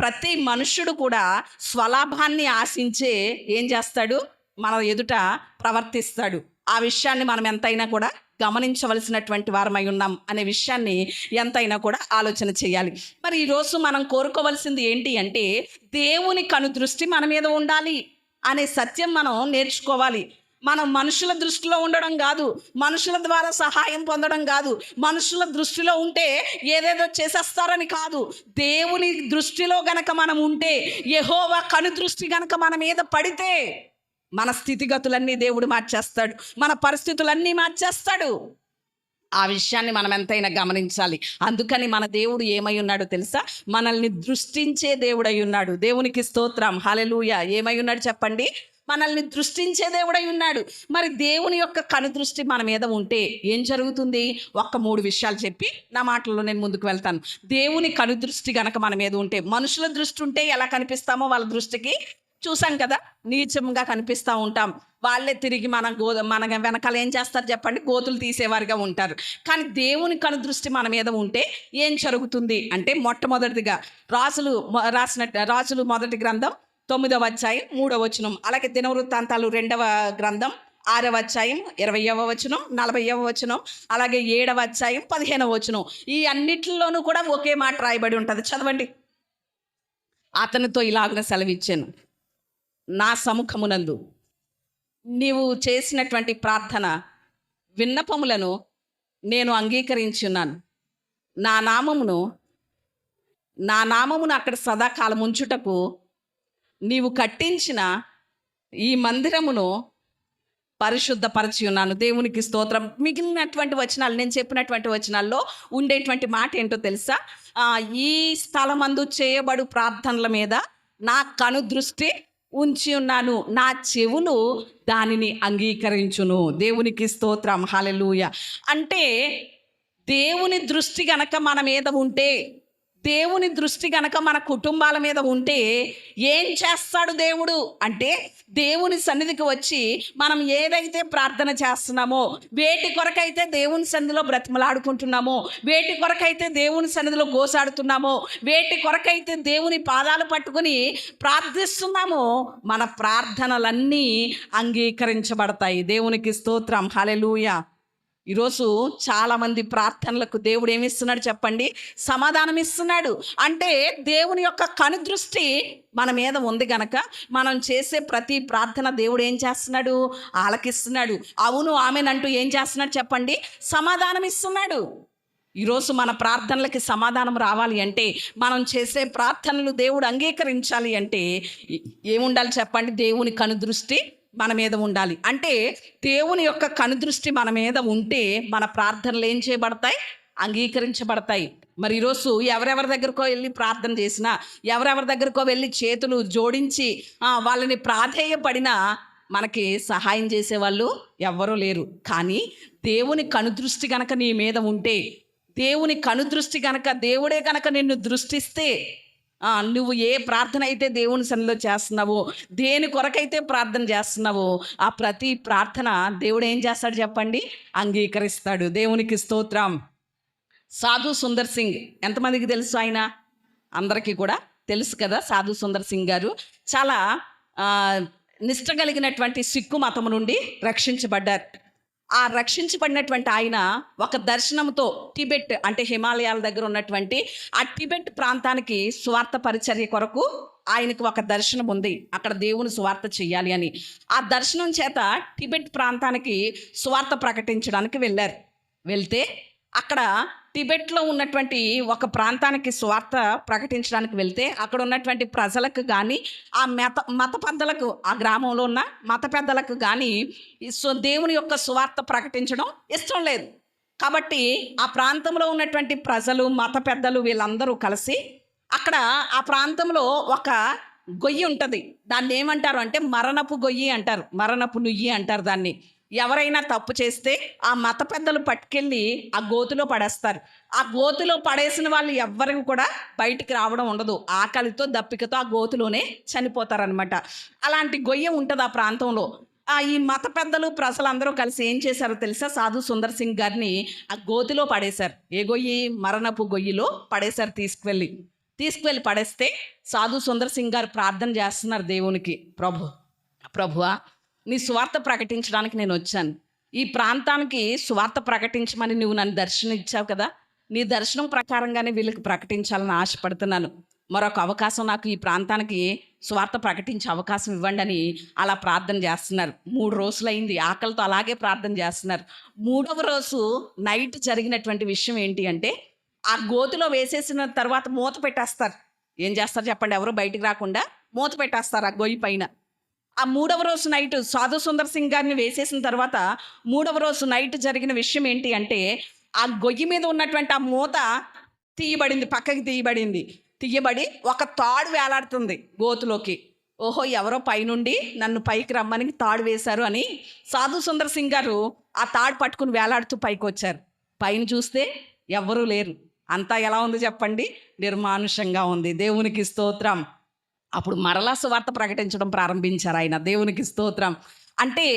ప్రతి మనుష్యుడు కూడా స్వలాభాన్ని ఆశించే ఏం చేస్తాడు? మన ఎదుట ప్రవర్తిస్తాడు. ఆ విషయాన్ని మనం ఎంతైనా కూడా గమనించవలసినటువంటి వారమై ఉన్నాం అనే విషయాన్ని ఎంతైనా కూడా ఆలోచన చేయాలి. మరి ఈరోజు మనం కోరుకోవలసింది ఏంటి అంటే, దేవుని కనుదృష్టి మన మీద ఉండాలి అనే సత్యం మనం నేర్చుకోవాలి. మనం మనుషుల దృష్టిలో ఉండడం కాదు, మనుషుల ద్వారా సహాయం పొందడం కాదు, మనుషుల దృష్టిలో ఉంటే ఏదేదో చేసేస్తారని కాదు. దేవుని దృష్టిలో గనక మనం ఉంటే, యెహోవా కనుదృష్టి గనక మన మీద పడితే మన స్థితిగతులన్నీ దేవుడు మార్చేస్తాడు, మన పరిస్థితులన్నీ మార్చేస్తాడు. ఆ విషయాన్ని మనం ఎంతైనా గమనించాలి. అందుకని మన దేవుడు ఏమై ఉన్నాడో తెలుసా? మనల్ని దృష్టించే దేవుడై ఉన్నాడు. దేవునికి స్తోత్రం, హల్లెలూయా. ఏమై ఉన్నాడు చెప్పండి? మనల్ని దృష్టించే దేవుడై ఉన్నాడు. మరి దేవుని యొక్క కనుదృష్టి మన మీద ఉంటే ఏం జరుగుతుంది? ఒక్క 3 విషయాలు చెప్పి నా మాటల్లో నేను ముందుకు వెళ్తాను. దేవుని కనుదృష్టి గనక మన మీద ఉంటే, మనుషుల దృష్టి ఉంటే ఎలా కనిపిస్తామో వాళ్ళ దృష్టికి చూసాం కదా, నీచంగా కనిపిస్తూ ఉంటాం. వాళ్ళే తిరిగి మన వెనకాల ఏం చేస్తారు చెప్పండి? గోతులు తీసేవారుగా ఉంటారు. కానీ దేవుని కనుదృష్టి మన మీద ఉంటే ఏం జరుగుతుంది అంటే, మొట్టమొదటిగా రాజులు మొదటి గ్రంథం 9వ అధ్యాయం 3వ వచనం, అలాగే దినవృత్తాంతాలు 2వ గ్రంథం 6వ అధ్యాయం 20వ వచనం, 40వ వచనం, అలాగే 7వ అధ్యాయం 15వ వచనం. ఈ అన్నిటిలోనూ కూడా ఒకే మాట రాయబడి ఉంటుంది. చదవండి. అతనితో ఇలాగ సెలవిచ్చాను, నా సముఖమునందు నీవు చేసినటువంటి ప్రార్థన విన్నపములను నేను అంగీకరించున్నాను. నా నామమును అక్కడ సదాకాలం ఉంచుటకు నీవు కట్టించిన ఈ మందిరమును పరిశుద్ధపరచి ఉన్నాను. దేవునికి స్తోత్రం. మిగిలినటువంటి వచనాలు, నేను చెప్పినటువంటి వచనాల్లో ఉండేటువంటి మాట ఏంటో తెలుసా? ఈ స్థలమందు చేయబడు ప్రార్థనల మీద నా కనుదృష్టి ఉంచి ఉన్నాను, నా చెవులు దానిని అంగీకరించును. దేవునికి స్తోత్రం, హల్లెలూయా. అంటే దేవుని దృష్టి గనక మన మీద ఉంటే, దేవుని దృష్టి గనక మన కుటుంబాల మీద ఉంటే ఏం చేస్తాడు దేవుడు అంటే, దేవుని సన్నిధికి వచ్చి మనం ఏదైతే ప్రార్థన చేస్తున్నామో, వేటి కొరకైతే దేవుని సన్నిధిలో బ్రతిమలాడుకుంటున్నామో, వేటి కొరకైతే దేవుని సన్నిధిలో గోసాడుతున్నామో, వేటి కొరకైతే దేవుని పాదాలు పట్టుకుని ప్రార్థిస్తున్నామో, మన ప్రార్థనలన్నీ అంగీకరించబడతాయి. దేవునికి స్తోత్రం, హల్లెలూయా. ఈరోజు చాలామంది ప్రార్థనలకు దేవుడు ఏమిస్తున్నాడు చెప్పండి? సమాధానం ఇస్తున్నాడు. అంటే దేవుని యొక్క కనుదృష్టి మన మీద ఉంది గనక మనం చేసే ప్రతి ప్రార్థన దేవుడు ఏం చేస్తున్నాడు? ఆలకిస్తున్నాడు. అవును, ఆమెనంటూ ఏం చేస్తున్నాడు చెప్పండి? సమాధానం ఇస్తున్నాడు. ఈరోజు మన ప్రార్థనలకి సమాధానం రావాలి అంటే, మనం చేసే ప్రార్థనలు దేవుడు అంగీకరించాలి అంటే ఏముండాలి చెప్పండి? దేవుని కనుదృష్టి మన మీద ఉండాలి. అంటే దేవుని యొక్క కనుదృష్టి మన మీద ఉంటే మన ప్రార్థనలు ఏం చేయబడతాయి? అంగీకరించబడతాయి. మరి ఈరోజు ఎవరెవరి దగ్గరకో వెళ్ళి ప్రార్థన చేసినా, ఎవరెవరి దగ్గరకో వెళ్ళి చేతులు జోడించి వాళ్ళని ప్రాధేయపడినా మనకి సహాయం చేసేవాళ్ళు ఎవ్వరూ లేరు. కానీ దేవుని కనుదృష్టి గనక నీ మీద ఉంటే, దేవుని కనుదృష్టి గనక, దేవుడే గనక నిన్ను దృష్టిస్తే, నువ్వు ఏ ప్రార్థన అయితే దేవుని సన్నిధిలో చేస్తున్నావో, దేని కొరకైతే ప్రార్థన చేస్తున్నావో, ఆ ప్రతి ప్రార్థన దేవుడు ఏం చేస్తాడు చెప్పండి? అంగీకరిస్తాడు. దేవునికి స్తోత్రం. సాధు సుందర్ సింగ్ ఎంతమందికి తెలుసు? ఆయన అందరికీ కూడా తెలుసు కదా. సాధు సుందర్ సింగ్ గారు చాలా నిష్ట కలిగినటువంటి సిక్కు మతం నుండి రక్షించబడ్డారు. ఆ రక్షించబడినటువంటి ఆయన ఒక దర్శనంతో టిబెట్, అంటే హిమాలయాల దగ్గర ఉన్నటువంటి ఆ టిబెట్ ప్రాంతానికి స్వార్థ పరిచర్య కొరకు ఆయనకు ఒక దర్శనం ఉంది. అక్కడ దేవుని స్వార్థ చెయ్యాలి అని. ఆ దర్శనం చేత టిబెట్ ప్రాంతానికి స్వార్థ ప్రకటించడానికి వెళ్తే అక్కడ టిబెట్లో ఉన్నటువంటి ఒక ప్రాంతానికి స్వార్థ ప్రకటించడానికి వెళ్తే అక్కడ ఉన్నటువంటి ప్రజలకు కానీ, ఆ మత పెద్దలకు, ఆ గ్రామంలో ఉన్న మత పెద్దలకు కానీ దేవుని యొక్క స్వార్థ ప్రకటించడం ఇష్టం లేదు. కాబట్టి ఆ ప్రాంతంలో ఉన్నటువంటి ప్రజలు, మత పెద్దలు వీళ్ళందరూ కలిసి అక్కడ ఆ ప్రాంతంలో ఒక గొయ్యి ఉంటుంది. దాన్ని ఏమంటారు అంటే మరణపు గొయ్యి అంటారు, మరణపు నుయ్యి అంటారు దాన్ని. ఎవరైనా తప్పు చేస్తే ఆ మత పెద్దలు పట్టుకెళ్ళి ఆ గోతులో పడేస్తారు. ఆ గోతులో పడేసిన వాళ్ళు ఎవ్వరికి కూడా బయటికి రావడం ఉండదు. ఆకలితో దప్పికతో ఆ గోతులోనే చనిపోతారనమాట. అలాంటి గొయ్య ఉంటుంది ఆ ప్రాంతంలో. ఈ మత పెద్దలు, ప్రజలందరూ కలిసి ఏం చేశారో తెలుసా? సాధు సుందర్ సింగ్ గారిని ఆ గోతిలో పడేశారు. ఏ గొయ్యి? మరణపు గొయ్యిలో పడేశారు. తీసుకువెళ్ళి పడేస్తే సాధు సుందర్ సింగ్ గారు ప్రార్థన చేస్తున్నారు దేవునికి. ప్రభువా, నీ స్వార్థ ప్రకటించడానికి నేను వచ్చాను. ఈ ప్రాంతానికి స్వార్థ ప్రకటించమని నువ్వు నన్ను దర్శనం ఇచ్చావు కదా. నీ దర్శనం ప్రకారంగానే వీళ్ళకి ప్రకటించాలని ఆశపడుతున్నాను. మరొక అవకాశం నాకు ఈ ప్రాంతానికి స్వార్థ ప్రకటించే అవకాశం ఇవ్వండి అని అలా ప్రార్థన చేస్తున్నారు. 3 రోజులైంది ఆకలితో అలాగే ప్రార్థన చేస్తున్నారు. 3వ రోజు నైట్ జరిగినటువంటి విషయం ఏంటి అంటే, ఆ గోతిలో వేసేసిన తర్వాత మూత పెట్టేస్తారు. ఏం చేస్తారు చెప్పండి? ఎవరు బయటికి రాకుండా మూత పెట్టేస్తారు ఆ గొయ్యి పైన. ఆ మూడవ రోజు నైట్ సాధు సుందర్ సింగ్ గారిని వేసేసిన తర్వాత మూడవ రోజు నైట్ జరిగిన విషయం ఏంటి అంటే, ఆ గొయ్యి మీద ఉన్నటువంటి ఆ మూత తీయబడింది, పక్కకి తీయబడి ఒక తాడు వేలాడుతుంది గోతులోకి. ఓహో, ఎవరో పైనుండి నన్ను పైకి రమ్మని తాడు వేశారు అని సాధు సుందర్ సింగ్ గారు ఆ తాడు పట్టుకుని వేలాడుతూ పైకి వచ్చారు. పైన చూస్తే ఎవ్వరూ లేరు. అంతా ఎలా ఉంది చెప్పండి? నిర్మానుషంగా ఉంది. దేవునికి స్తోత్రం. అప్పుడు మరలా సువార్త ప్రకటించడం ప్రారంభించారు ఆయన. దేవునికి స్తోత్రం. అంటే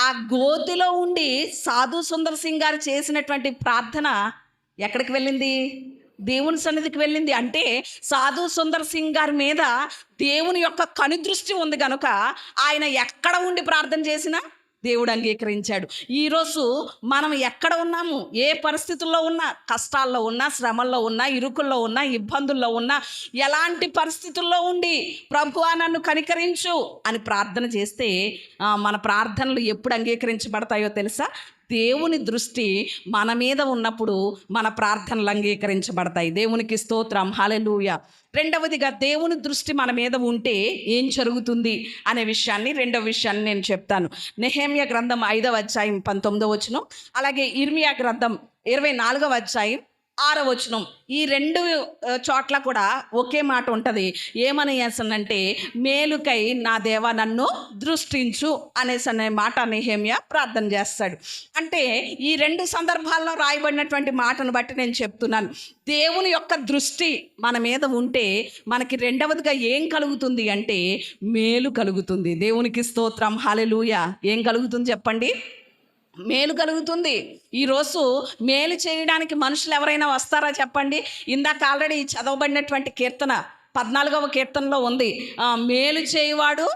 ఆ గోతిలో ఉండి సాధు సుందర్ సింగ్ గారు చేసినటువంటి ప్రార్థన ఎక్కడికి వెళ్ళింది? దేవుని సన్నిధికి వెళ్ళింది. అంటే సాధు సుందర్ సింగ్ గారి మీద దేవుని యొక్క కనుదృష్టి ఉంది కనుక ఆయన ఎక్కడ ఉండి ప్రార్థన చేసినా దేవుడు అంగీకరించాడు. ఈరోజు మనం ఎక్కడ ఉన్నాము, ఏ పరిస్థితుల్లో ఉన్నా, కష్టాల్లో ఉన్నా, శ్రమల్లో ఉన్నా, ఇరుకుల్లో ఉన్నా, ఇబ్బందుల్లో ఉన్నా, ఎలాంటి పరిస్థితుల్లో ఉండి ప్రభువా నన్ను కనికరించు అని ప్రార్థన చేస్తే మన ప్రార్థనలు ఎప్పుడు అంగీకరించబడతాయో తెలుసా? దేవుని దృష్టి మన మీద ఉన్నప్పుడు మన ప్రార్థనలు అంగీకరించబడతాయి. దేవునికి స్తోత్రం. హల్లెలూయా. రెండవదిగా, దేవుని దృష్టి మన మీద ఉంటే ఏం జరుగుతుంది అనే విషయాన్ని, రెండవ విషయాన్ని నేను చెప్తాను. నెహెమ్యా గ్రంథం 5వ అధ్యాయం 19వ వచనం, అలాగే ఇర్మియా గ్రంథం 24వ అధ్యాయం 6వ వచనం. ఈ రెండు చోట్ల కూడా ఒకే మాట ఉంటుంది. ఏమని అంటే, మేలుకై నా దేవా నన్ను దృష్టించు అనే మాట నెహెమ్యా ప్రార్థన చేస్తాడు. అంటే ఈ రెండు సందర్భాల్లో రాయబడినటువంటి మాటను బట్టి నేను చెప్తున్నాను. దేవుని యొక్క దృష్టి మన మీద ఉంటే మనకి రెండవదిగా ఏం కలుగుతుంది అంటే మేలు కలుగుతుంది. దేవునికి స్తోత్రం. హల్లెలూయా. ఏం కలుగుతుంది చెప్పండి? మేలు కలుగుతుంది. ఈరోజు మేలు చేయడానికి మనుషులు ఎవరైనా వస్తారా చెప్పండి? ఇందాక ఆల్రెడీ చదవబడినటువంటి కీర్తన 14వ కీర్తనలో ఉంది, మేలు చేయవాడు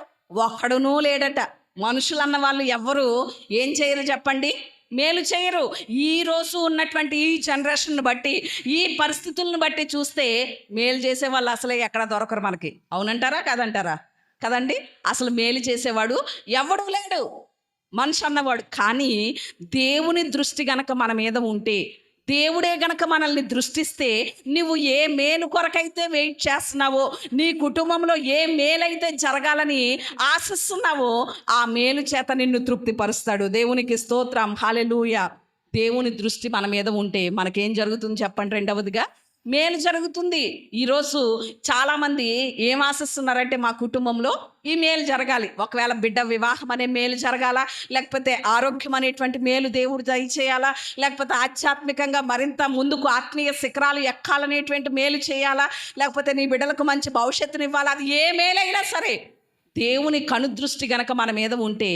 ఒక్కడునూ లేడట. మనుషులు అన్న వాళ్ళు ఎవరు ఏం చేయరు చెప్పండి? మేలు చేయరు. ఈరోజు ఉన్నటువంటి ఈ జనరేషన్ బట్టి, ఈ పరిస్థితులను బట్టి చూస్తే మేలు చేసే వాళ్ళు అసలే ఎక్కడ దొరకరు మనకి. అవునంటారా కాదంటారా? కదండి. అసలు మేలు చేసేవాడు ఎవడూ లేడు మనిషి అన్నవాడు. కానీ దేవుని దృష్టి గనక మన మీద ఉంటే, దేవుడే గనక మనల్ని దృష్టిస్తే, నువ్వు ఏ మేలు కొరకైతే వెయిట్ చేస్తున్నావో, నీ కుటుంబంలో ఏ మేలైతే జరగాలని ఆశిస్తున్నావో ఆ మేలు చేత నిన్ను తృప్తిపరుస్తాడు. దేవునికి స్తోత్రం. హల్లెలూయా. దేవుని దృష్టి మన మీద ఉంటే మనకేం జరుగుతుంది చెప్పండి? రెండవదిగా మేలు జరుగుతుంది. ఈరోజు చాలామంది ఏం ఆశిస్తున్నారంటే, మా కుటుంబంలో ఈ మేలు జరగాలి. ఒకవేళ బిడ్డ వివాహం అనే మేలు జరగాలా, లేకపోతే ఆరోగ్యం అనేటువంటి మేలు దేవుడు దయచేయాలా, లేకపోతే ఆధ్యాత్మికంగా మరింత ముందుకు ఆత్మీయ శిఖరాలు ఎక్కాలనేటువంటి మేలు చేయాలా, లేకపోతే నీ బిడ్డలకు మంచి భవిష్యత్తుని ఇవ్వాలా, అది ఏ మేలైనా సరే దేవుని కనుదృష్టి గనక మన మీద ఉంటే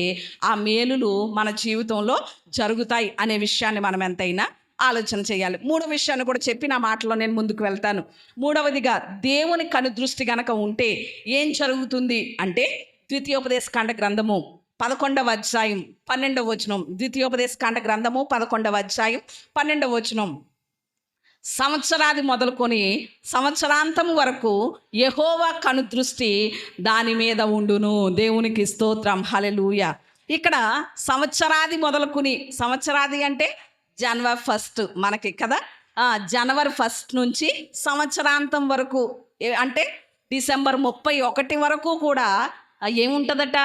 ఆ మేలులు మన జీవితంలో జరుగుతాయి అనే విషయాన్ని మనం ఎంతైనా ఆలోచన చేయాలి. మూడవ విషయాన్ని కూడా చెప్పి నా మాటలో నేను ముందుకు వెళ్తాను. మూడవదిగా, దేవుని కనుదృష్టి గనక ఉంటే ఏం జరుగుతుంది అంటే, ద్వితీయోపదేశకాండ గ్రంథము 11వ అధ్యాయం 12వ వచనం. ద్వితీయోపదేశకాండ గ్రంథము 11వ అధ్యాయం 12వ వచనం. సంవత్సరాది మొదలుకొని సంవత్సరాంతం వరకు యెహోవా కనుదృష్టి దాని మీద ఉండును. దేవునికి స్తోత్రం. హల్లెలూయా. ఇక్కడ సంవత్సరాది మొదలుకొని, సంవత్సరాది అంటే జనవరి 1 మనకి కదా, జనవరి 1 నుంచి సంవత్సరాంతం వరకు, అంటే డిసెంబర్ 31 వరకు కూడా ఏముంటుందట?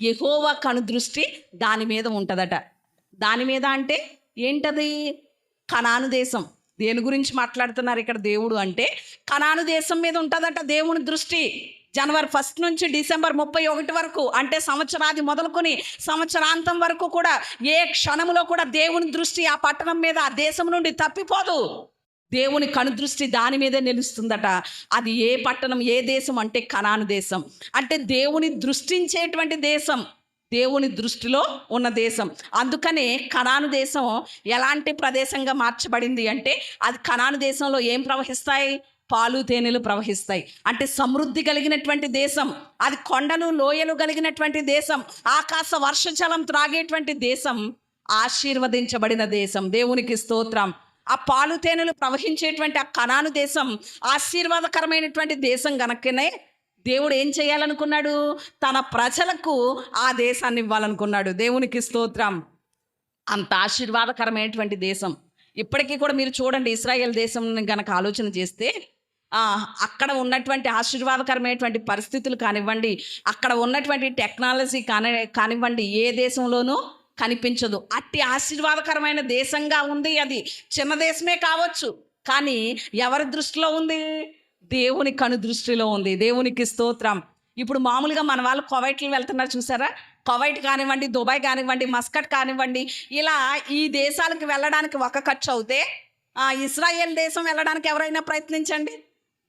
యెహోవా కనుదృష్టి దాని మీద ఉంటుందట. దాని మీద అంటే ఏంటది? కనాను దేశం. దేని గురించి మాట్లాడుతున్నారు ఇక్కడ దేవుడు అంటే, కనాను దేశం మీద ఉంటుందట దేవుని దృష్టి. జనవరి 1 నుంచి డిసెంబర్ 31 వరకు, అంటే సంవత్సరాది మొదలుకొని సంవత్సరాంతం వరకు కూడా ఏ క్షణంలో కూడా దేవుని దృష్టి ఆ పట్టణం మీద, ఆ దేశం నుండి తప్పిపోదు. దేవుని కనుదృష్టి దాని మీదే నిలుస్తుందట. అది ఏ పట్టణం, ఏ దేశం అంటే కనాను దేశం. అంటే దేవుని దృష్టించేటువంటి దేశం, దేవుని దృష్టిలో ఉన్న దేశం. అందుకనే కనాను దేశం ఎలాంటి ప్రదేశంగా మార్చబడింది అంటే, అది కనాను దేశంలో ఏం ప్రవహిస్తాయి? పాలు తేనెలు ప్రవహిస్తాయి. అంటే సమృద్ధి కలిగినటువంటి దేశం అది. కొండలు లోయలు కలిగినటువంటి దేశం, ఆకాశ వర్షజలం త్రాగేటువంటి దేశం, ఆశీర్వదించబడిన దేశం. దేవునికి స్తోత్రం. ఆ పాలు తేనెలు ప్రవహించేటువంటి ఆ కనాను దేశం ఆశీర్వాదకరమైనటువంటి దేశం గనుకనే దేవుడు ఏం చేయాలనుకున్నాడు? తన ప్రజలకు ఆ దేశాన్ని ఇవ్వాలనుకున్నాడు. దేవునికి స్తోత్రం. అంత ఆశీర్వాదకరమైనటువంటి దేశం. ఇప్పటికీ కూడా మీరు చూడండి, ఇశ్రాయేల్ దేశం గనక ఆలోచన చేస్తే అక్కడ ఉన్నటువంటి ఆశీర్వాదకరమైనటువంటి పరిస్థితులు కానివ్వండి, అక్కడ ఉన్నటువంటి టెక్నాలజీ కానివ్వండి, ఏ దేశంలోనూ కనిపించదు. అట్టి ఆశీర్వాదకరమైన దేశంగా ఉంది అది. చిన్న దేశమే కావచ్చు, కానీ ఎవరి దృష్టిలో ఉంది? దేవుని కను దృష్టిలో ఉంది. దేవునికి స్తోత్రం. ఇప్పుడు మామూలుగా మన వాళ్ళు కువైట్లు వెళ్తున్నారు చూసారా? కువైట్ కానివ్వండి, దుబాయ్ కానివ్వండి, మస్కట్ కానివ్వండి, ఇలా ఈ దేశాలకు వెళ్ళడానికి ఒక ఖర్చు అవుతే ఇస్రాయేల్ దేశం వెళ్ళడానికి ఎవరైనా ప్రయత్నించండి,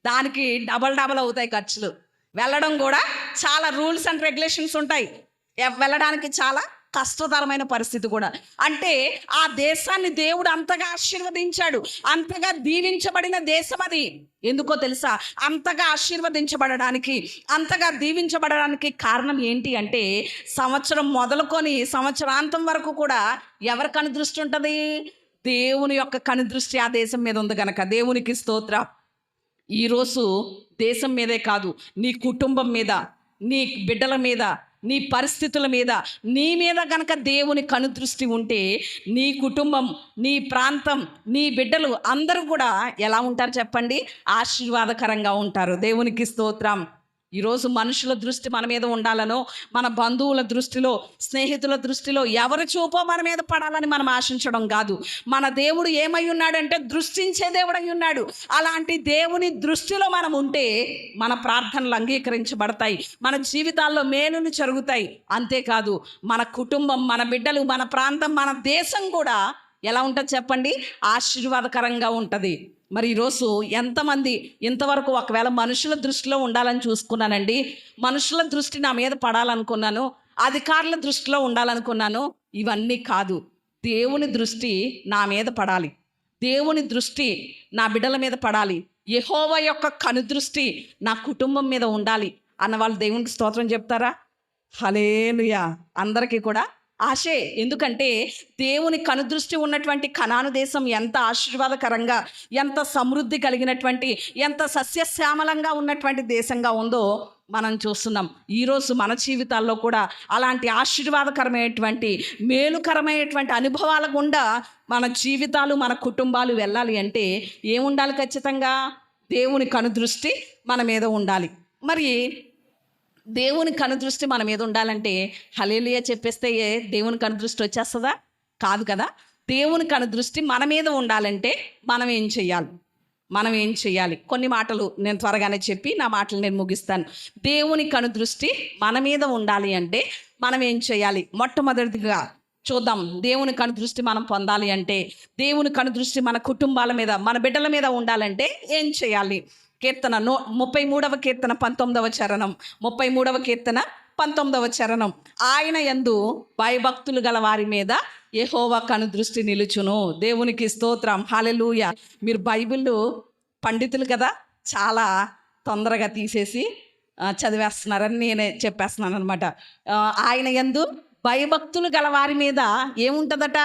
దానికి డబల్ అవుతాయి ఖర్చులు. వెళ్ళడం కూడా చాలా రూల్స్ అండ్ రెగ్యులేషన్స్ ఉంటాయి. వెళ్ళడానికి చాలా కష్టతరమైన పరిస్థితి కూడా. అంటే ఆ దేశాన్ని దేవుడు అంతగా ఆశీర్వదించాడు, అంతగా దీవించబడిన దేశం అది. ఎందుకో తెలుసా? అంతగా ఆశీర్వదించబడడానికి, అంతగా దీవించబడడానికి కారణం ఏంటి అంటే, సంవత్సరం మొదలుకొని సంవత్సరాంతం వరకు కూడా ఎవరి కనుదృష్టి ఉంటుంది? దేవుని యొక్క కనుదృష్టి ఆ దేశం మీద ఉంది కనుక దేవునికి స్తోత్రం. ఈరోజు దేశం మీదే కాదు, నీ కుటుంబం మీద, నీ బిడ్డల మీద, నీ పరిస్థితుల మీద, నీ మీద గనక దేవుని కనుదృష్టి ఉంటే నీ కుటుంబం, నీ ప్రాంతం, నీ బిడ్డలు అందరూ కూడా ఎలా ఉంటారు చెప్పండి? ఆశీర్వాదకరంగా ఉంటారు. దేవునికి స్తోత్రం. ఈరోజు మనుషుల దృష్టి మన మీద ఉండాలనో, మన బంధువుల దృష్టిలో, స్నేహితుల దృష్టిలో ఎవరి చూపో మన మీద పడాలని మనం ఆశించడం కాదు. మన దేవుడు ఏమై ఉన్నాడంటే దృష్టించే దేవుడై ఉన్నాడు. అలాంటి దేవుని దృష్టిలో మనం ఉంటే మన ప్రార్థనలు అంగీకరించబడతాయి, మన జీవితాల్లో మేలుని జరుగుతాయి. అంతేకాదు మన కుటుంబం, మన బిడ్డలు, మన ప్రాంతం, మన దేశం కూడా ఎలా ఉంటుంది చెప్పండి? ఆశీర్వాదకరంగా ఉంటుంది. మరి ఈరోజు ఎంతమంది ఇంతవరకు ఒకవేళ మనుషుల దృష్టిలో ఉండాలని చూసుకున్నానండి, మనుషుల దృష్టి నా మీద పడాలనుకున్నాను, అధికారుల దృష్టిలో ఉండాలనుకున్నాను. ఇవన్నీ కాదు, దేవుని దృష్టి నా మీద పడాలి, దేవుని దృష్టి నా బిడ్డల మీద పడాలి, యెహోవా యొక్క కనుదృష్టి నా కుటుంబం మీద ఉండాలి అన్న వాళ్ళు దేవునికి స్తోత్రం చెప్తారా? హల్లెలూయా. అందరికీ కూడా ఆశే. ఎందుకంటే దేవుని కనుదృష్టి ఉన్నటువంటి కనాను దేశం ఎంత ఆశీర్వాదకరంగా, ఎంత సమృద్ధి కలిగినటువంటి, ఎంత సస్యశ్యామలంగా ఉన్నటువంటి దేశంగా ఉందో మనం చూస్తున్నాం. ఈరోజు మన జీవితాల్లో కూడా అలాంటి ఆశీర్వాదకరమైనటువంటి, మేలుకరమైనటువంటి అనుభవాల గుండా మన జీవితాలు, మన కుటుంబాలు వెళ్ళాలి అంటే ఏముండాలి? ఖచ్చితంగా దేవుని కనుదృష్టి మన మీద ఉండాలి. మరి దేవుని కనుదృష్టి మన మీద ఉండాలంటే హల్లెలూయా చెప్పేస్తే దేవుని కనుదృష్టి వచ్చేస్తుందా? కాదు కదా. దేవుని కనుదృష్టి మన మీద ఉండాలంటే మనం ఏం చేయాలి? కొన్ని మాటలు నేను త్వరగానే చెప్పి నా మాటలు నేను ముగిస్తాను. దేవుని కనుదృష్టి మన మీద ఉండాలి అంటే మనం ఏం చేయాలి? మొట్టమొదటిగా చూద్దాం. దేవుని కనుదృష్టి మనం పొందాలి అంటే, దేవుని కనుదృష్టి మన కుటుంబాల మీద, మన బిడ్డల మీద ఉండాలంటే ఏం చేయాలి? కీర్తన 33వ కీర్తన 19వ చరణం, 33వ కీర్తన 19వ చరణం. ఆయన యందు భయభక్తులు గల వారి మీద యెహోవా కనుదృష్టి నిలుచును. దేవునికి స్తోత్రం. హల్లెలూయా. మీరు బైబిల్ పండితులు కదా, చాలా తొందరగా తీసేసి చదివేస్తున్నారని నేనే చెప్పేస్తున్నాను అనమాట. ఆయన యందు భయభక్తులు గల వారి మీద ఏముంటుందట?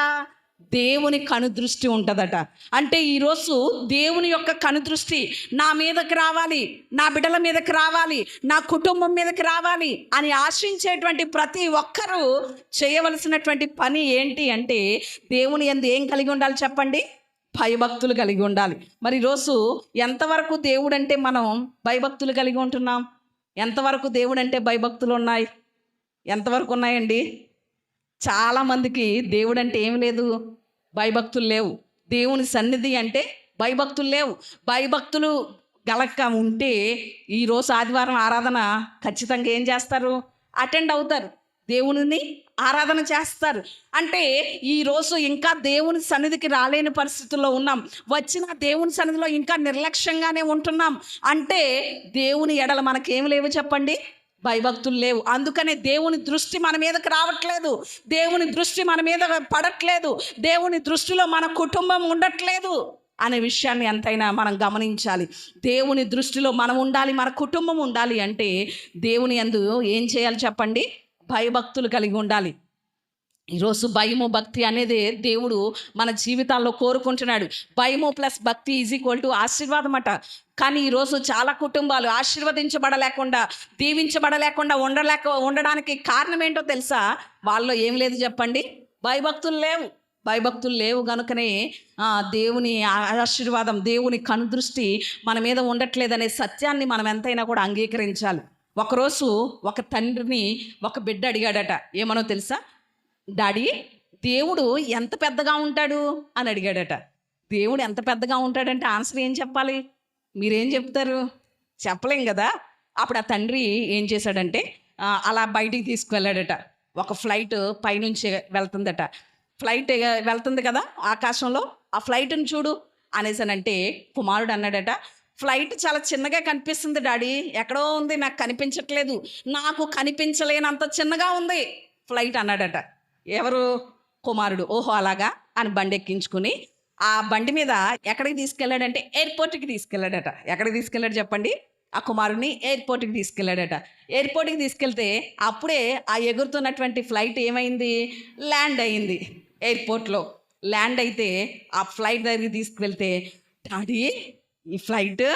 దేవుని కనుదృష్టి ఉంటుందట. అంటే ఈరోజు దేవుని యొక్క కనుదృష్టి నా మీదకి రావాలి, నా బిడ్డల మీదకి రావాలి, నా కుటుంబం మీదకి రావాలి అని ఆశించేటువంటి ప్రతి ఒక్కరూ చేయవలసినటువంటి పని ఏంటి అంటే, దేవుని యందు ఏం కలిగి ఉండాలి చెప్పండి? భయభక్తులు కలిగి ఉండాలి. మరి ఈరోజు ఎంతవరకు దేవుడు అంటే మనం భయభక్తులు కలిగి ఉంటున్నాం? ఎంతవరకు దేవుడు అంటే భయభక్తులు ఉన్నాయి? ఎంతవరకు ఉన్నాయండి? చాలామందికి దేవుడు అంటే ఏమి లేదు, భయభక్తులు లేవు. దేవుని సన్నిధి అంటే భయభక్తులు లేవు. భయభక్తులు గలక ఉంటే ఈరోజు ఆదివారం ఆరాధన ఖచ్చితంగా ఏం చేస్తారు? అటెండ్ అవుతారు, దేవుని ఆరాధన చేస్తారు. అంటే ఈరోజు ఇంకా దేవుని సన్నిధికి రాలేని పరిస్థితుల్లో ఉన్నాం. వచ్చిన దేవుని సన్నిధిలో ఇంకా నిర్లక్ష్యంగానే ఉంటున్నాం. అంటే దేవుని ఎడల మనకేం లేవు చెప్పండి? భయభక్తులు లేవు. అందుకనే దేవుని దృష్టి మన మీదకి రావట్లేదు, దేవుని దృష్టి మన మీద పడట్లేదు, దేవుని దృష్టిలో మన కుటుంబం ఉండట్లేదు అనే విషయాన్ని ఎంతైనా మనం గమనించాలి. దేవుని దృష్టిలో మనం ఉండాలి, మన కుటుంబం ఉండాలి అంటే దేవుని యందు ఏం చేయాలి చెప్పండి? భయభక్తులు కలిగి ఉండాలి. ఈరోజు భయము భక్తి అనేది దేవుడు మన జీవితాల్లో కోరుకుంటున్నాడు. భయము ప్లస్ భక్తి = ఆశీర్వాదం అట. కానీ ఈరోజు చాలా కుటుంబాలు ఆశీర్వదించబడలేకుండా, దీవించబడలేకుండా ఉండడానికి కారణం ఏంటో తెలుసా? వాళ్ళలో ఏం లేదు చెప్పండి? భయభక్తులు లేవు. భయభక్తులు లేవు గనుకనే దేవుని ఆశీర్వాదం, దేవుని కనుదృష్టి మన మీద ఉండట్లేదనే సత్యాన్ని మనం ఎంతైనా కూడా అంగీకరించాలి. ఒకరోజు ఒక తండ్రిని ఒక బిడ్డ అడిగాడట. ఏమనో తెలుసా? డాడీ, దేవుడు ఎంత పెద్దగా ఉంటాడు అని అడిగాడట. దేవుడు ఎంత పెద్దగా ఉంటాడంటే ఆన్సర్ ఏం చెప్పాలి? మీరేం చెప్తారు? చెప్పలేం కదా. అప్పుడు ఆ తండ్రి ఏం చేశాడంటే అలా బయటికి తీసుకువెళ్ళాడట. ఒక ఫ్లైట్ పైనుంచి వెళ్తుందట. ఫ్లైట్ వెళ్తుంది కదా ఆకాశంలో, ఆ ఫ్లైట్ని చూడు అనేసానంటే కుమారుడు అన్నాడట, ఫ్లైట్ చాలా చిన్నగా కనిపిస్తుంది డాడీ, ఎక్కడో ఉంది, నాకు కనిపించట్లేదు, నాకు కనిపించలేనంత చిన్నగా ఉంది ఫ్లైట్ అన్నాడట. ఎవరు? కుమారుడు. ఓహో అలాగా అని బండి ఎక్కించుకుని ఆ బండి మీద ఎక్కడికి తీసుకెళ్ళాడంటే ఎయిర్పోర్ట్కి తీసుకెళ్ళాడట. ఎక్కడికి తీసుకెళ్ళాడు చెప్పండి? ఆ కుమారుడిని ఎయిర్పోర్ట్కి తీసుకెళ్ళాడట. ఎయిర్పోర్ట్కి తీసుకెళ్తే అప్పుడే ఆ ఎగురుతున్నటువంటి ఫ్లైట్ ఏమైంది? ల్యాండ్ అయింది. ఎయిర్పోర్ట్లో ల్యాండ్ అయితే ఆ ఫ్లైట్ దగ్గరికి తీసుకువెళ్తే, డాడీ ఈ ఫ్లైట్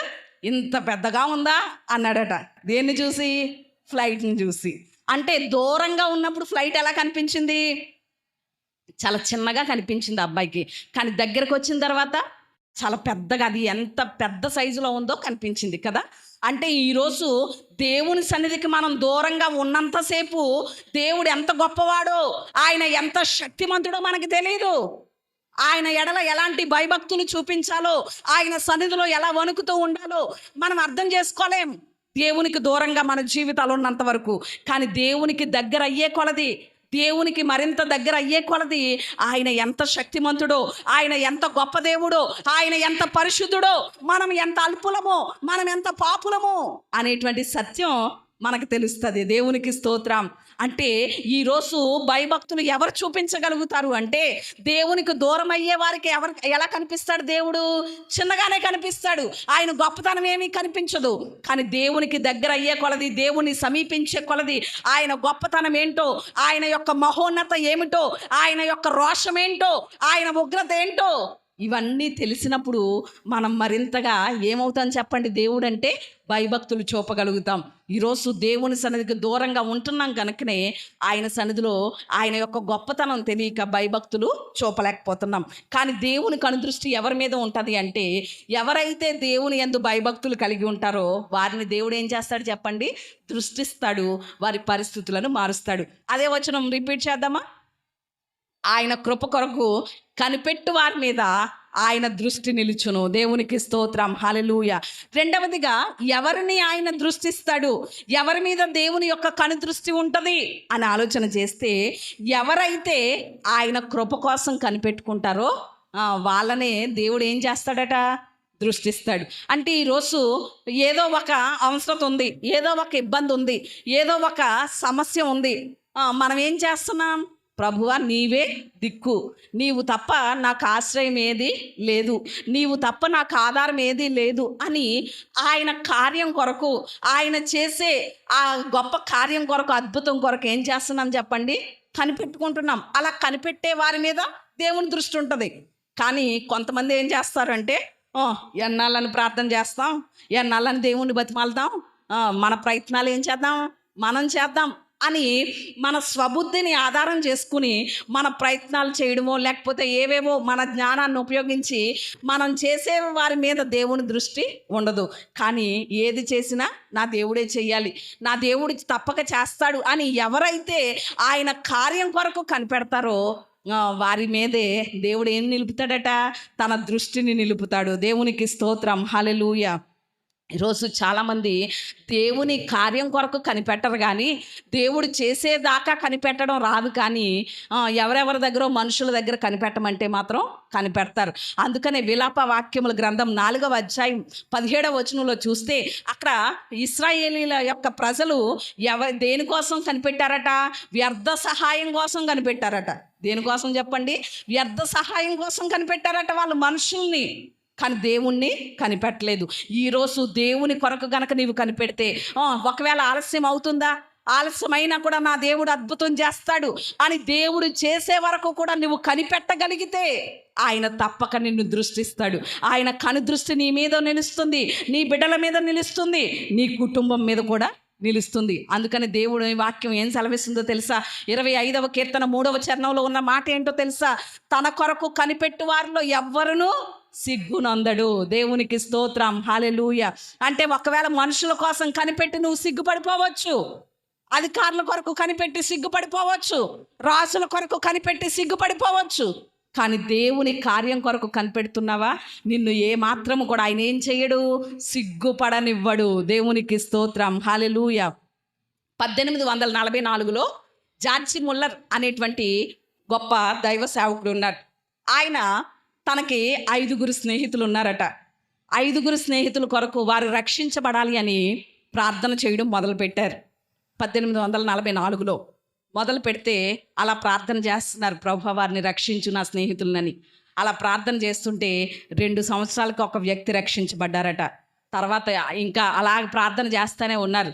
ఇంత పెద్దగా ఉందా అన్నాడట. దేన్ని చూసి? ఫ్లైట్ని చూసి. అంటే దూరంగా ఉన్నప్పుడు ఫ్లైట్ ఎలా కనిపించింది? చాలా చిన్నగా కనిపించింది అబ్బాయికి. కానీ దగ్గరకు వచ్చిన తర్వాత చాలా పెద్దగా, అది ఎంత పెద్ద సైజులో ఉందో కనిపించింది కదా. అంటే ఈరోజు దేవుని సన్నిధికి మనం దూరంగా ఉన్నంతసేపు దేవుడు ఎంత గొప్పవాడో, ఆయన ఎంత శక్తిమంతుడో మనకి తెలియదు. ఆయన ఎడల ఎలాంటి భయభక్తులు చూపించాలో, ఆయన సన్నిధిలో ఎలా వణుకుతూ ఉండాలో మనం అర్థం చేసుకోలేం దేవునికి దూరంగా మన జీవితాలు ఉన్నంత వరకు. కానీ దేవునికి దగ్గర అయ్యే కొలది, దేవునికి మరింత దగ్గర అయ్యే కొలది ఆయన ఎంత శక్తిమంతుడో, ఆయన ఎంత గొప్ప దేవుడో, ఆయన ఎంత పరిశుద్ధుడో, మనం ఎంత అల్పులమో, మనం ఎంత పాపులమో అనేటువంటి సత్యం మనకు తెలుస్తుంది. దేవునికి స్తోత్రం. అంటే ఈరోజు భయభక్తులు ఎవరు చూపించగలుగుతారు అంటే, దేవునికి దూరం అయ్యే వారికి ఎలా కనిపిస్తాడు? దేవుడు చిన్నగానే కనిపిస్తాడు, ఆయన గొప్పతనం ఏమీ కనిపించదు. కానీ దేవునికి దగ్గర అయ్యే కొలది, దేవుని సమీపించే కొలది ఆయన గొప్పతనం ఏంటో, ఆయన యొక్క మహోన్నత ఏమిటో, ఆయన యొక్క రోషం ఏంటో, ఆయన ఉగ్రత ఏంటో ఇవన్నీ తెలిసినప్పుడు మనం మరింతగా ఏమవుతాం చెప్పండి? దేవుడు అంటే భయభక్తులు చూపగలుగుతాం. ఈరోజు దేవుని సన్నిధికి దూరంగా ఉంటున్నాం కనుకనే ఆయన సన్నిధిలో ఆయన యొక్క గొప్పతనం తెలియక భయభక్తులు చూపలేకపోతున్నాం. కానీ దేవుని కనుదృష్టి ఎవరి మీద ఉంటుంది అంటే, ఎవరైతే దేవుని యందు భయభక్తులు కలిగి ఉంటారో వారిని దేవుడు ఏం చేస్తాడు చెప్పండి? దృష్టిస్తాడు, వారి పరిస్థితులను మారుస్తాడు. అదే వచనం రిపీట్ చేద్దామా? ఆయన కృప కొరకు కనిపెట్టు వారి మీద ఆయన దృష్టి నిలుచును. దేవునికి స్తోత్రం. హల్లెలూయా. రెండవదిగా, ఎవరిని ఆయన దృష్టిస్తాడు, ఎవరి మీద దేవుని యొక్క కనుదృష్టి ఉంటుంది అని ఆలోచన చేస్తే, ఎవరైతే ఆయన కృప కోసం కనిపెట్టుకుంటారో వాళ్ళనే దేవుడు ఏం చేస్తాడట? దృష్టిస్తాడు. అంటే ఈరోజు ఏదో ఒక అవసరం ఉంది, ఏదో ఒక ఇబ్బంది ఉంది, ఏదో ఒక సమస్య ఉంది. మనం ఏం చేస్తున్నాం? ప్రభువా నీవే దిక్కు, నీవు తప్ప నాకు ఆశ్రయం ఏది లేదు, నీవు తప్ప నాకు ఆధారం ఏది లేదు అని ఆయన కార్యం కొరకు, ఆయన చేసే ఆ గొప్ప కార్యం కొరకు, అద్భుతం కొరకు ఏం చేస్తున్నాం చెప్పండి? కనిపెట్టుకుంటున్నాం. అలా కనిపెట్టే వారి మీద దేవుని దృష్టి ఉంటుంది. కానీ కొంతమంది ఏం చేస్తారంటే, ఎన్నాళ్ళని ప్రార్థన చేస్తాం, ఎన్నాళ్ళని దేవుణ్ణి బతిమాలుతాం, మన ప్రయత్నాలు ఏం చేద్దాం, మనం చేద్దాం అని మన స్వబుద్ధిని ఆధారం చేసుకుని మన ప్రయత్నాలు చేయడమో, లేకపోతే ఏవేవో మన జ్ఞానాన్ని ఉపయోగించి మనం చేసే వారి మీద దేవుని దృష్టి ఉండదు. కానీ ఏది చేసినా నా దేవుడే చెయ్యాలి, నా దేవుడు తప్పక చేస్తాడు అని ఎవరైతే ఆయన కార్యం కొరకు కనిపెడతారో వారి మీదే దేవుడు ఏం నిలుపుతాడట? తన దృష్టిని నిలుపుతాడు. దేవునికి స్తోత్రం. హల్లెలూయా. ఈరోజు చాలామంది దేవుని కార్యం కొరకు కనిపెట్టరు, కానీ దేవుడు చేసేదాకా కనిపెట్టడం రాదు. కానీ ఎవరెవరి దగ్గర, మనుషుల దగ్గర కనిపెట్టమంటే మాత్రం కనిపెడతారు. అందుకనే విలాప వాక్యముల గ్రంథం 4వ అధ్యాయం 17వ వచనంలో చూస్తే, అక్కడ ఇశ్రాయేలీల యొక్క ప్రజలు దేనికోసం కనిపెట్టారట? వ్యర్థ సహాయం కోసం కనిపెట్టారట. దేనికోసం చెప్పండి? వ్యర్థ సహాయం కోసం కనిపెట్టారట వాళ్ళు మనుషుల్ని. కానీ దేవుణ్ణి కనిపెట్టలేదు. ఈరోజు దేవుని కొరకు గనక నీవు కనిపెడితే, ఒకవేళ ఆలస్యం అవుతుందా, ఆలస్యమైనా కూడా నా దేవుడు అద్భుతం చేస్తాడు అని దేవుడు చేసే వరకు కూడా నువ్వు కనిపెట్టగలిగితే ఆయన తప్పక నిన్ను దృష్టిస్తాడు. ఆయన కనుదృష్టి నీ మీద నిలుస్తుంది, నీ బిడ్డల మీద నిలుస్తుంది, నీ కుటుంబం మీద కూడా నిలుస్తుంది. అందుకని దేవుడి వాక్యం ఏం సెలవిస్తుందో తెలుసా? 25వ కీర్తన 3వ చరణంలో ఉన్న మాట ఏంటో తెలుసా? తన కొరకు కనిపెట్టు వారిలో ఎవ్వరునూ సిగ్గునందడు. దేవునికి స్తోత్రం, హల్లెలూయా. అంటే ఒకవేళ మనుషుల కోసం కనిపెట్టి నువ్వు సిగ్గుపడిపోవచ్చు, అధికారుల కొరకు కనిపెట్టి సిగ్గుపడిపోవచ్చు, రాసుల కొరకు కనిపెట్టి సిగ్గుపడిపోవచ్చు. కానీ దేవుని కార్యం కొరకు కనిపెడుతున్నావా? నిన్ను ఏ మాత్రము కూడా ఆయన ఏం చేయడు, సిగ్గుపడనివ్వడు. దేవునికి స్తోత్రం, హల్లెలూయా. 1844లో జార్జి ముల్లర్ అనేటువంటి గొప్ప దైవ సేవకుడు ఉన్నాడు. ఆయన తనకి 5 స్నేహితులు ఉన్నారట. 5 స్నేహితుల కొరకు వారు రక్షించబడాలి అని ప్రార్థన చేయడం మొదలుపెట్టారు. 1844లో మొదలు పెడితే అలా ప్రార్థన చేస్తున్నారు, ప్రభువా వారిని రక్షించు నా స్నేహితులనని. అలా ప్రార్థన చేస్తుంటే 2 సంవత్సరాలకు ఒక వ్యక్తి రక్షించబడ్డారట. తర్వాత ఇంకా అలా ప్రార్థన చేస్తూనే ఉన్నారు.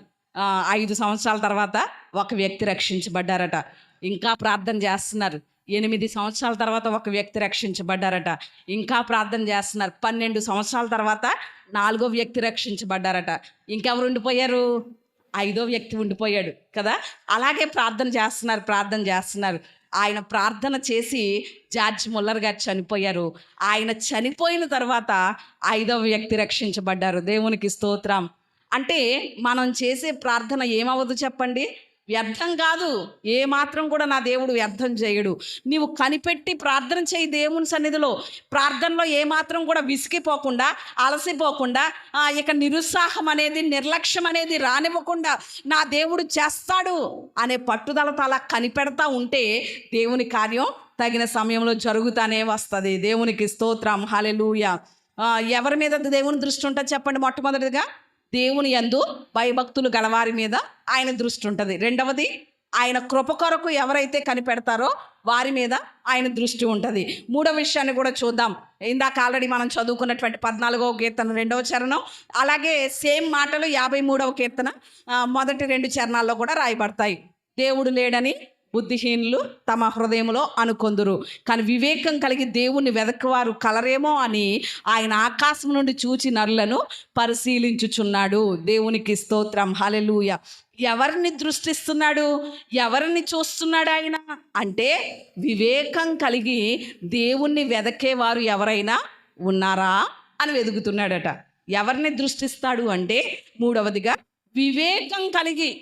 5 సంవత్సరాల తర్వాత ఒక వ్యక్తి రక్షించబడ్డారట. ఇంకా ప్రార్థన చేస్తున్నారు. 8 సంవత్సరాల తర్వాత ఒక వ్యక్తి రక్షించబడ్డారట. ఇంకా ప్రార్థన చేస్తున్నారు. 12 సంవత్సరాల తర్వాత 4వ వ్యక్తి రక్షించబడ్డారట. ఇంకెవరు ఉండిపోయారు? 5వ వ్యక్తి ఉండిపోయాడు కదా. అలాగే ప్రార్థన చేస్తున్నారు. ఆయన ప్రార్థన చేసి జార్జ్ ముల్లర్ గారు చనిపోయారు. ఆయన చనిపోయిన తర్వాత 5వ వ్యక్తి రక్షించబడ్డారు. దేవునికి స్తోత్రం. అంటే మనం చేసే ప్రార్థన ఏమవ్వదు చెప్పండి? వ్యర్థం కాదు. ఏ మాత్రం కూడా నా దేవుడు వ్యర్థం చేయడు. నీవు కనిపెట్టి ప్రార్థన చేయి దేవుని సన్నిధిలో. ప్రార్థనలో ఏ మాత్రం కూడా విసిగిపోకుండా, అలసిపోకుండా, ఇక నిరుత్సాహం అనేది, నిర్లక్ష్యం అనేది రానివ్వకుండా నా దేవుడు చేస్తాడు అనే పట్టుదలతో అలా కనిపెడతా ఉంటే దేవుని కార్యం తగిన సమయంలో జరుగుతానే వస్తుంది. దేవునికి స్తోత్రం, హల్లెలూయా. ఎవరి మీద దేవుని దృష్టి ఉంటుంది చెప్పండి? మొట్టమొదటిగా దేవుని యందు భయభక్తులు గలవారి మీద ఆయన దృష్టి ఉంటుంది. రెండవది, ఆయన కృప కొరకు ఎవరైతే కనిపెడతారో వారి మీద ఆయన దృష్టి ఉంటుంది. మూడవ విషయాన్ని కూడా చూద్దాం. ఇందాక ఆల్రెడీ మనం చదువుకున్నటువంటి 14వ కీర్తన 2వ చరణం, అలాగే సేమ్ మాటలు 53వ కీర్తన మొదటి 2 చరణాల్లో కూడా రాయబడతాయి. దేవుడు లేడని బుద్ధిహీనులు తమ హృదయంలో అనుకొందురు, కానీ వివేకం కలిగి దేవుణ్ణి వెదకవారు కలరేమో అని ఆయన ఆకాశం నుండి చూచి నరులను పరిశీలించుచున్నాడు. దేవునికి స్తోత్రం, హల్లెలూయా. ఎవరిని దృష్టిస్తున్నాడు? ఎవరిని చూస్తున్నాడు ఆయన అంటే, వివేకం కలిగి దేవుణ్ణి వెదకేవారు ఎవరైనా ఉన్నారా అని వెతుకుతున్నాడట. ఎవరిని దృష్టిస్తాడు అంటే, మూడవదిగా వివేకం కలిగి.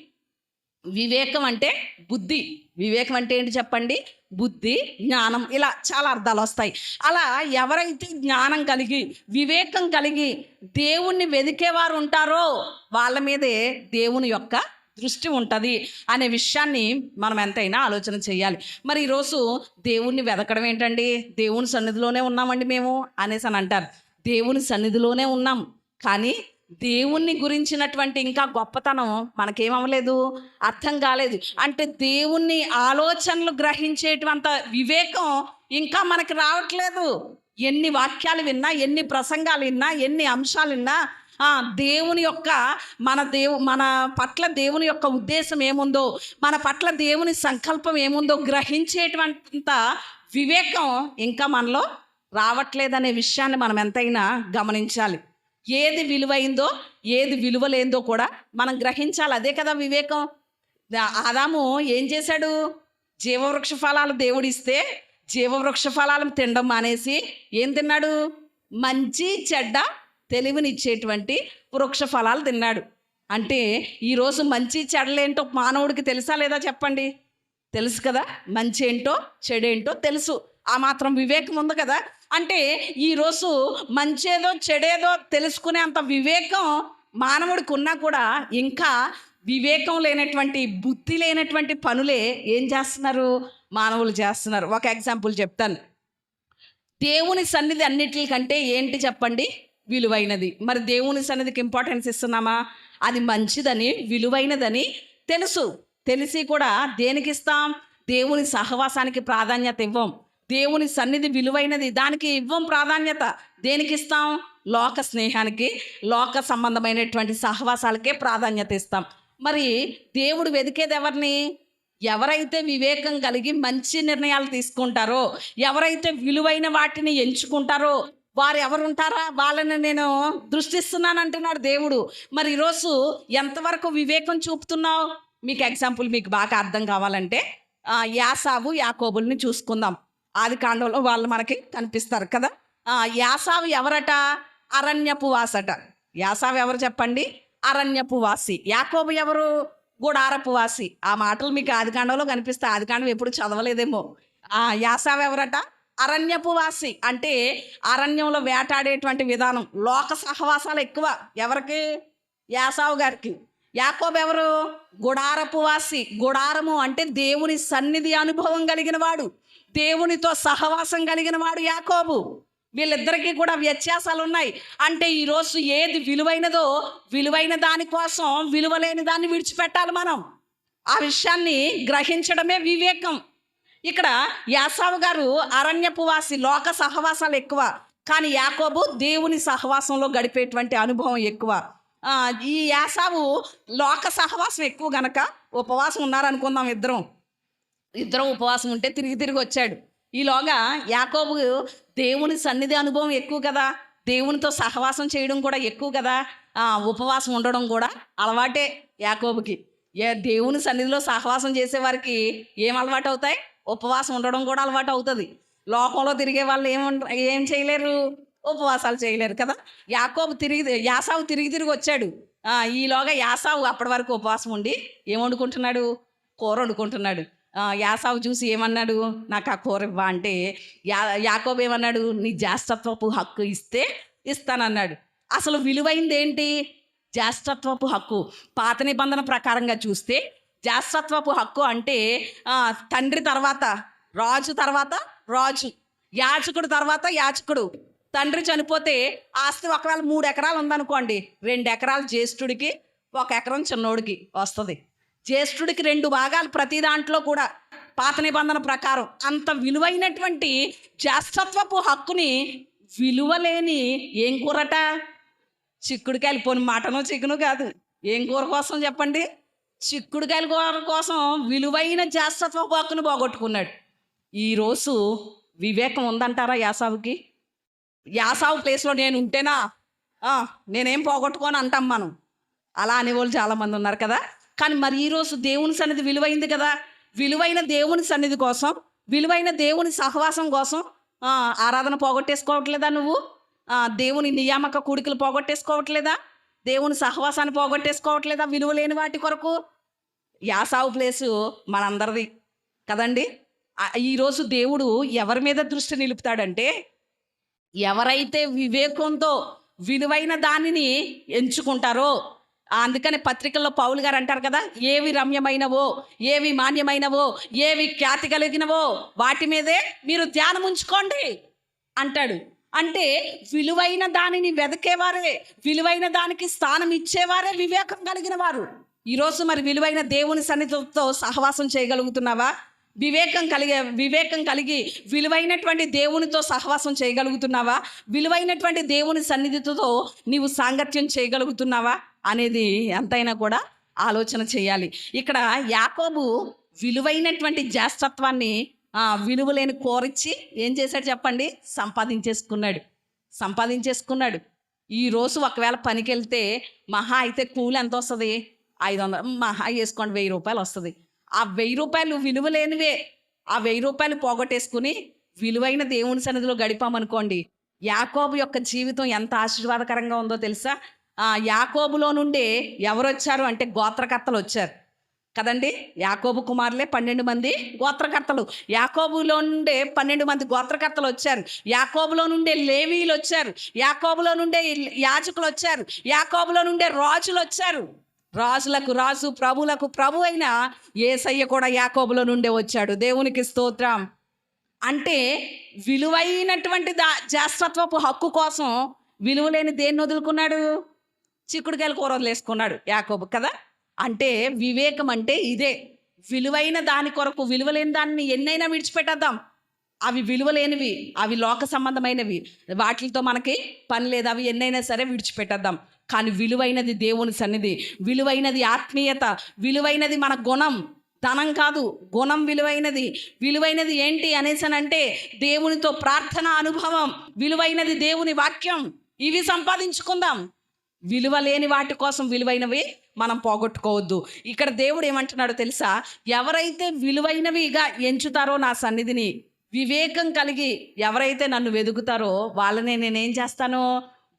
వివేకం అంటే బుద్ధి. వివేకం అంటే ఏంటి చెప్పండి? బుద్ధి, జ్ఞానం, ఇలా చాలా అర్థాలు వస్తాయి. అలా ఎవరైతే జ్ఞానం కలిగి, వివేకం కలిగి దేవుణ్ణి వెదికేవారు ఉంటారో వాళ్ళ మీదే దేవుని యొక్క దృష్టి ఉంటుంది అనే విషయాన్ని మనం ఎంతైనా ఆలోచన చేయాలి. మరి ఈరోజు దేవుణ్ణి వెదకడం ఏంటండి? దేవుని సన్నిధిలోనే ఉన్నామండి మేము అనేసి అని అంటారు. దేవుని సన్నిధిలోనే ఉన్నాం, కానీ దేవుణ్ణి గురించినటువంటి ఇంకా గొప్పతనం మనకేమవ్వలేదు, అర్థం కాలేదు. అంటే దేవుణ్ణి ఆలోచనలు గ్రహించేటువంటి వివేకం ఇంకా మనకి రావట్లేదు. ఎన్ని వాక్యాలు విన్నా, ఎన్ని ప్రసంగాలు విన్నా, ఎన్ని అంశాలు విన్నా, దేవుని యొక్క మన పట్ల దేవుని యొక్క ఉద్దేశం ఏముందో, మన పట్ల దేవుని సంకల్పం ఏముందో గ్రహించేటువంటి వివేకం ఇంకా మనలో రావట్లేదనే విషయాన్ని మనం ఎంతైనా గమనించాలి. ఏది విలువైందో, ఏది విలువలేందో కూడా మనం గ్రహించాలి. అదే కదా వివేకం. ఆదాము ఏం చేశాడు? జీవవృక్ష ఫలాలు దేవుడిస్తే జీవవృక్ష ఫలాలను తినడం మానేసి ఏం తిన్నాడు? మంచి చెడ్డ తెలివినిచ్చేటువంటి వృక్ష ఫలాలు తిన్నాడు. అంటే ఈరోజు మంచి చెడ్డలేంటో మానవుడికి తెలుసా లేదా చెప్పండి? తెలుసు కదా. మంచి ఏంటో చెడేంటో తెలుసు. ఆ మాత్రం వివేకం ఉంది కదా. అంటే ఈరోజు మంచేదో చెడేదో తెలుసుకునే అంత వివేకం మానవుడికి ఉన్నా కూడా ఇంకా వివేకం లేనటువంటి, బుద్ధి లేనటువంటి పనులే ఏం చేస్తున్నారు? మానవులు చేస్తున్నారు. ఒక ఎగ్జాంపుల్ చెప్తాను. దేవుని సన్నిధి అన్నిటికంటే ఏంటి చెప్పండి? విలువైనది. మరి దేవుని సన్నిధికి ఇంపార్టెన్స్ ఇస్తున్నామా? అది మంచిదని, విలువైనదని తెలిసి కూడా దేనికి ఇస్తాం? దేవుని సహవాసానికి ప్రాధాన్యత ఇవ్వం. దేవుని సన్నిధి విలువైనది, దానికి ఇవ్వం ప్రాధాన్యత. దేనికి ఇస్తాం? లోక స్నేహానికి, లోక సంబంధమైనటువంటి సహవాసాలకే ప్రాధాన్యత ఇస్తాం. మరి దేవుడు వెదికేది ఎవరిని? ఎవరైతే వివేకం కలిగి మంచి నిర్ణయాలు తీసుకుంటారో, ఎవరైతే విలువైన వాటిని ఎంచుకుంటారో వారు ఎవరు ఉంటారా, వాళ్ళని నేను దృష్టిస్తున్నాను అంటున్నాడు దేవుడు. మరి ఈరోజు ఎంతవరకు వివేకం చూపుతున్నావు? మీకు ఎగ్జాంపుల్ మీకు బాగా అర్థం కావాలంటే యాసావు యాకోబుల్ని చూసుకుందాం. ఆది కాండంలో వాళ్ళు మనకి కనిపిస్తారు కదా. యాసావు ఎవరట? అరణ్యపు వాసట. యాసావు ఎవరు చెప్పండి? అరణ్యపు వాసి. యాకోబు ఎవరు? గుడారపు వాసి. ఆ మాటలు మీకు ఆది కాండంలో కనిపిస్తాయి. ఆది కాండం ఎప్పుడు చదవలేదేమో. యాసావు ఎవరట? అరణ్యపు వాసి. అంటే అరణ్యంలో వేటాడేటువంటి విధానం, లోక సహవాసాలు ఎక్కువ. ఎవరికి? యాసావు గారికి. యాకోబు ఎవరు? గుడారపు వాసి. గుడారము అంటే దేవుని సన్నిధి అనుభవం కలిగిన వాడు, దేవునితో సహవాసం కలిగిన వాడు యాకోబు. వీళ్ళిద్దరికీ కూడా వ్యత్యాసాలు ఉన్నాయి. అంటే ఈరోజు ఏది విలువైనదో, విలువైన దానికోసం విలువలేని దాన్ని విడిచిపెట్టాలి మనం. ఆ విషయాన్ని గ్రహించడమే వివేకం. ఇక్కడ యాసావు గారు అరణ్యపు వాసి, లోక సహవాసాలు ఎక్కువ. కానీ యాకోబు దేవుని సహవాసంలో గడిపేటువంటి అనుభవం ఎక్కువ. ఈ యాసావు లోక సహవాసం ఎక్కువ గనక ఉపవాసం ఉన్నారనుకుందాం. ఇద్దరం ఉపవాసం ఉంటే తిరిగి వచ్చాడు. ఈలోగా యాకోబు దేవుని సన్నిధి అనుభవం ఎక్కువ కదా, దేవునితో సహవాసం చేయడం కూడా ఎక్కువ కదా, ఉపవాసం ఉండడం కూడా అలవాటే యాకోబుకి. దేవుని సన్నిధిలో సహవాసం చేసేవారికి ఏం అలవాటు అవుతాయి? ఉపవాసం ఉండడం కూడా అలవాటు అవుతుంది. లోకంలో తిరిగే వాళ్ళు ఏం చేయలేరు? ఉపవాసాలు చేయలేరు కదా. యాసావు తిరిగి వచ్చాడు. ఈలోగా యాసావు అప్పటి వరకు ఉపవాసం ఉండి ఏం వండుకుంటున్నాడు? కూర వండుకుంటున్నాడు. యాసావు చూసి ఏమన్నాడు? నాకు ఆ కూర ఇవ్వ అంటే యాకోబు ఏమన్నాడు? నీ జ్యేష్ఠత్వపు హక్కు ఇస్తే ఇస్తానన్నాడు. అసలు విలువైంది ఏంటి? జ్యేష్ఠత్వపు హక్కు. పాత నిబంధన ప్రకారంగా చూస్తే జ్యేష్ఠత్వపు హక్కు అంటే తండ్రి తర్వాత రాజు, తర్వాత రాజు, యాజకుడు తర్వాత యాజకుడు. తండ్రి చనిపోతే ఆస్తి ఒకవేళ 3 ఎకరాలు ఉందనుకోండి, 2 ఎకరాలు జ్యేష్ఠుడికి, 1 ఎకరం చిన్నోడికి వస్తుంది. జ్యేష్ఠుడికి 2 భాగాలు ప్రతి దాంట్లో కూడా పాత నిబంధన ప్రకారం. అంత విలువైనటువంటి జ్యేష్ఠత్వపు హక్కుని విలువలేని ఏం కూరట? చిక్కుడుకాయలు. పోని మటను చికెను కాదు, ఏం కూర కోసం చెప్పండి? చిక్కుడుకాయల కూర కోసం విలువైన జ్యేష్ఠత్వపు హక్కును పోగొట్టుకున్నాడు. ఈరోజు వివేకం ఉందంటారా యాసావుకి? యాసావు ప్లేస్లో నేను ఉంటేనా నేనేం పోగొట్టుకోని అంటాం మనం. అలా అనేవాళ్ళు చాలామంది ఉన్నారు కదా. కానీ మరి ఈరోజు దేవుని సన్నిధి విలువైంది కదా. విలువైన దేవుని సన్నిధి కోసం, విలువైన దేవుని సహవాసం కోసం ఆరాధన పోగొట్టేసుకోవట్లేదా నువ్వు? దేవుని నియామక కూడికలు పోగొట్టేసుకోవట్లేదా? దేవుని సహవాసాన్ని పోగొట్టేసుకోవట్లేదా విలువలేని వాటి కొరకు? యాసావు ప్లేసు మనందరిది కదండి. ఈరోజు దేవుడు ఎవరి మీద దృష్టి నిలుపుతాడంటే, ఎవరైతే వివేకంతో విలువైన దానిని ఎంచుకుంటారో. అందుకని పత్రికల్లో పౌలు గారు అంటారు కదా, ఏవి రమ్యమైనవో, ఏవి మాన్యమైనవో, ఏవి ఖ్యాతి కలిగినవో వాటి మీదే మీరు ధ్యానం ఉంచుకోండి అంటాడు. అంటే విలువైన దానిని వెదకేవారే, విలువైన దానికి స్థానం ఇచ్చేవారే వివేకం కలిగిన వారు. ఈరోజు మరి విలువైన దేవుని సన్నిధితో సహవాసం చేయగలుగుతున్నావా? వివేకం కలిగి విలువైనటువంటి దేవునితో సహవాసం చేయగలుగుతున్నావా? విలువైనటువంటి దేవుని సన్నిధితో నీవు సాంగత్యం చేయగలుగుతున్నావా అనేది ఎంతైనా కూడా ఆలోచన చేయాలి. ఇక్కడ యాకోబు విలువైనటువంటి జ్యేష్ఠత్వాన్ని విలువలేని కోరిచ్చి ఏం చేశాడు చెప్పండి? సంపాదించేసుకున్నాడు. ఈరోజు ఒకవేళ పనికి వెళ్తే మహా అయితే కూలి ఎంత వస్తుంది? 500, మహా వేసుకోండి 1000 రూపాయలు వస్తుంది. ఆ 1000 రూపాయలు విలువలేనివే. ఆ 1000 రూపాయలు పోగొట్టేసుకుని విలువైన దేవుని సన్నిధిలో గడిపామనుకోండి, యాకోబు యొక్క జీవితం ఎంత ఆశీర్వాదకరంగా ఉందో తెలుసా? యాకోబులో నుండే ఎవరు వచ్చారు అంటే గోత్రకర్తలు వచ్చారు కదండి. యాకోబు కుమారులే 12 మంది గోత్రకర్తలు. యాకోబులో నుండే 12 మంది గోత్రకర్తలు వచ్చారు. యాకోబులో నుండే లేవీలు వచ్చారు. యాకోబులో నుండే యాజకులు వచ్చారు. యాకోబులో నుండే రాజులు వచ్చారు. రాజులకు రాజు, ప్రభులకు ప్రభు అయిన యేసయ్య కూడా యాకోబులో నుండే వచ్చాడు. దేవునికి స్తోత్రం. అంటే విలువైనటువంటి జ్యేష్ఠత్వపు హక్కు కోసం విలువలేని దేన్ని వదులుకున్నాడు? చిక్కుడుకాయల కూర వదిలేసుకున్నాడు యాకోబు కదా. అంటే వివేకం అంటే ఇదే. విలువైన దాని కొరకు విలువలేని దాన్ని ఎన్నైనా విడిచిపెట్టేద్దాం. అవి విలువలేనివి, అవి లోక సంబంధమైనవి, వాటితో మనకి పని లేదు. అవి ఎన్నైనా సరే విడిచిపెట్టేద్దాం. కానీ విలువైనది దేవుని సన్నిధి, విలువైనది ఆత్మీయత, విలువైనది మన గుణం, ధనం కాదు, గుణం విలువైనది. విలువైనది ఏంటి అనేసనంటే దేవునితో ప్రార్థన అనుభవం, విలువైనది దేవుని వాక్యం. ఇవి సంపాదించుకుందాం. విలువ లేని వాటి కోసం విలువైనవి మనం పోగొట్టుకోవద్దు. ఇక్కడ దేవుడు ఏమంటున్నాడో తెలుసా? ఎవరైతే విలువైనవిగా ఎంచుతారో నా సన్నిధిని, వివేకం కలిగి ఎవరైతే నన్ను వెదుగుతారో వాళ్ళనే నేనేం చేస్తాను?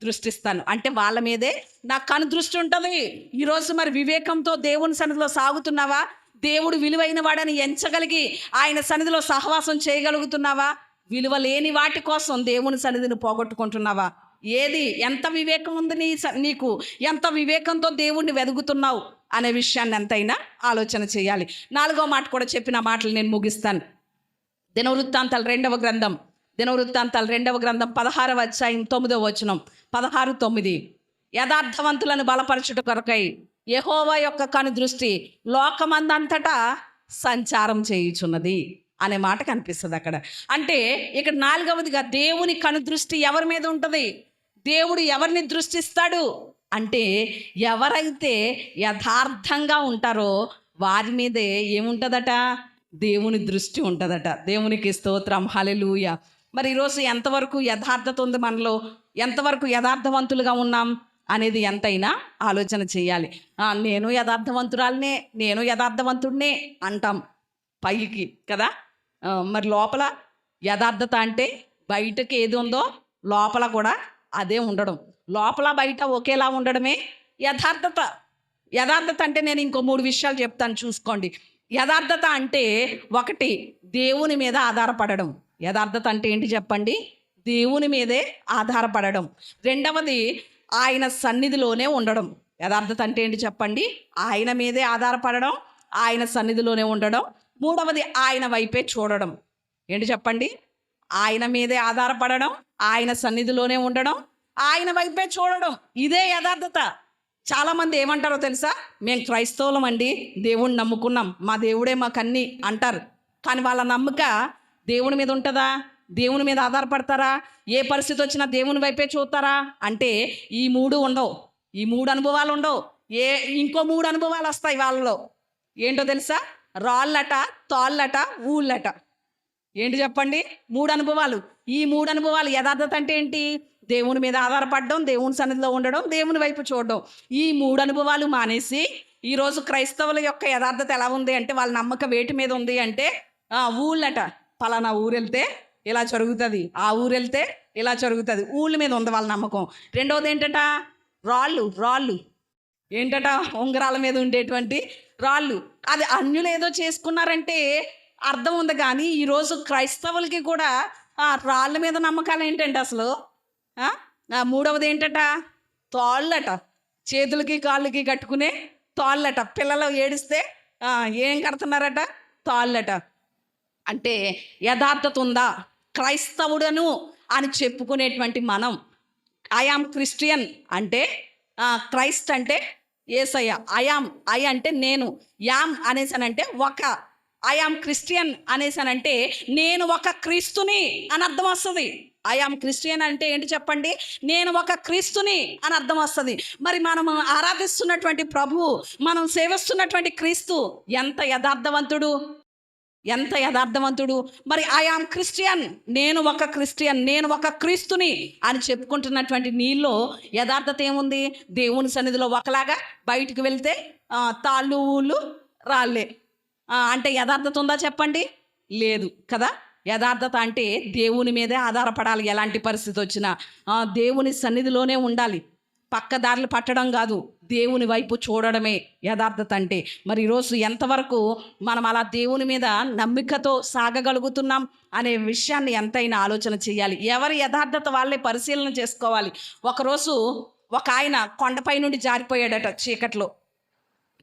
దృష్టిస్తాను. అంటే వాళ్ళ మీదే నా కను దృష్టి ఉంటుంది. ఈరోజు మరి వివేకంతో దేవుని సన్నిధిలో సాగుతున్నావా? దేవుడు విలువైన వాడని ఎంచగలిగి ఆయన సన్నిధిలో సహవాసం చేయగలుగుతున్నావా? విలువ లేని వాటి కోసం దేవుని సన్నిధిని పోగొట్టుకుంటున్నావా? ఏది ఎంత వివేకం ఉంది నీకు? ఎంత వివేకంతో దేవుణ్ణి వెదుగుతున్నావు అనే విషయాన్ని ఎంతైనా ఆలోచన చేయాలి. 4వ మాట కూడా చెప్పిన మాటలు నేను ముగిస్తాను. దినవృత్తాంతాలు 2వ గ్రంథం 16వ అధ్యాయం 9వ వచనం, 16:9. యథార్థవంతులను బలపరచుట కొరకై యెహోవా యొక్క కను దృష్టి లోకమందంతటా సంచారం చేయుచున్నది అనే మాట కనిపిస్తుంది అక్కడ. అంటే ఇక్కడ 4వదిగా దేవుని కను దృష్టి ఎవరి మీద ఉంటుంది? దేవుడు ఎవరిని దృష్టిస్తాడు అంటే ఎవరైతే యథార్థంగా ఉంటారో వారి మీదే ఏముంటుందట? దేవుని దృష్టి ఉంటుందట. దేవునికి స్తోత్రం, హల్లెలూయా. మరి ఈరోజు ఎంతవరకు యథార్థత ఉంది మనలో? ఎంతవరకు యథార్థవంతులుగా ఉన్నాం అనేది ఎంతైనా ఆలోచన చేయాలి. నేను యథార్థవంతురాలనే, నేను యథార్థవంతుడినే అంటాం పైకి కదా. మరి లోపల యథార్థత అంటే బయటకి ఏది ఉందో లోపల కూడా అదే ఉండడం. లోపల బయట ఒకేలా ఉండడమే యథార్థత. యథార్థత అంటే నేను ఇంకో 3 విషయాలు చెప్తాను, చూసుకోండి. యథార్థత అంటే 1 దేవుని మీద ఆధారపడడం. యథార్థత అంటే ఏంటి చెప్పండి? దేవుని మీదే ఆధారపడడం. 2వది ఆయన సన్నిధిలోనే ఉండడం. యథార్థత అంటే ఏంటి చెప్పండి? ఆయన మీదే ఆధారపడడం, ఆయన సన్నిధిలోనే ఉండడం. 3వది ఆయన వైపే చూడడం. ఏంటి చెప్పండి? ఆయన మీదే ఆధారపడడం, ఆయన సన్నిధిలోనే ఉండడం, ఆయన వైపే చూడడం. ఇదే యథార్థత. చాలామంది ఏమంటారో తెలుసా? మేము క్రైస్తవులం అండి, దేవుణ్ణి నమ్ముకున్నాం, మా దేవుడే మాకన్నీ అంటారు. కానీ వాళ్ళ నమ్మక దేవుని మీద ఉంటుందా? దేవుని మీద ఆధారపడతారా? ఏ పరిస్థితి వచ్చినా దేవుని వైపే చూస్తారా అంటే ఈ 3 ఉండవు. ఈ 3 అనుభవాలు ఉండవు. ఇంకో 3 అనుభవాలు వస్తాయి వాళ్ళలో. ఏంటో తెలుసా? రాళ్ళట, తాళ్ళట, ఊళ్ళట. ఏంటి చెప్పండి? 3 అనుభవాలు. ఈ 3 అనుభవాలు. యథార్థత అంటే ఏంటి? దేవుని మీద ఆధారపడడం, దేవుని సన్నిధిలో ఉండడం, దేవుని వైపు చూడడం. ఈ 3 అనుభవాలు మానేసి ఈరోజు క్రైస్తవుల యొక్క యథార్థత ఎలా ఉంది అంటే వాళ్ళ నమ్మకం వేటి మీద ఉంది అంటే ఊళ్ళట. పలానా ఊరు వెళ్తే ఇలా జరుగుతుంది, ఆ ఊరు వెళ్తే ఇలా జరుగుతుంది. ఊళ్ళ మీద ఉంది వాళ్ళ నమ్మకం. 2వది ఏంటట? రాళ్ళు. ఏంటట? ఉంగరాల మీద ఉండేటువంటి రాళ్ళు. అది అన్యులు ఏదో చేసుకున్నారంటే అర్థం ఉంది. కానీ ఈరోజు క్రైస్తవులకి కూడా రాళ్ళ మీద నమ్మకాలు ఏంటంటే అసలు. 3వది ఏంటట? తాళ్ళట. చేతులకి కాళ్ళకి కట్టుకునే తాళ్ళట. పిల్లలు ఏడిస్తే ఏం కడుతున్నారట? తాళ్ళట. అంటే యథార్థత ఉందా? క్రైస్తవుడను అని చెప్పుకునేటువంటి మనం ఐఆమ్ క్రిస్టియన్ అంటే క్రైస్ట్ అంటే యేసయ్య. ఐ అంటే నేను, యామ్ అనేసానంటే ఐఆమ్ క్రిస్టియన్ అనేసానంటే నేను ఒక క్రీస్తుని అని అర్థం వస్తుంది. ఐఆమ్ క్రిస్టియన్ అంటే ఏంటి చెప్పండి? నేను ఒక క్రీస్తుని అని అర్థం వస్తుంది. మరి మనం ఆరాధిస్తున్నటువంటి ప్రభువు, మనం సేవిస్తున్నటువంటి క్రీస్తు ఎంత యథార్థవంతుడు! మరి ఐఆమ్ క్రిస్టియన్, నేను ఒక క్రిస్టియన్, నేను ఒక క్రీస్తుని అని చెప్పుకుంటున్నటువంటి నీలో యథార్థత ఏముంది? దేవుని సన్నిధిలో ఒకలాగా, బయటికి వెళ్తే తాళ్ళు ఊళ్ళు రాళ్ళే. అంటే యథార్థత ఉందా చెప్పండి? లేదు కదా. యథార్థత అంటే దేవుని మీదే ఆధారపడాలి. ఎలాంటి పరిస్థితి వచ్చినా దేవుని సన్నిధిలోనే ఉండాలి. పక్కదారులు పట్టడం కాదు, దేవుని వైపు చూడడమే యథార్థత అంటే. మరి ఈరోజు ఎంతవరకు మనం అలా దేవుని మీద నమ్మికతో సాగగలుగుతున్నాం అనే విషయాన్ని ఎంతైనా ఆలోచన చేయాలి. ఎవరి యథార్థత వాళ్ళే పరిశీలన చేసుకోవాలి. ఒకరోజు ఒక ఆయన కొండపై నుండి జారిపోయాడట.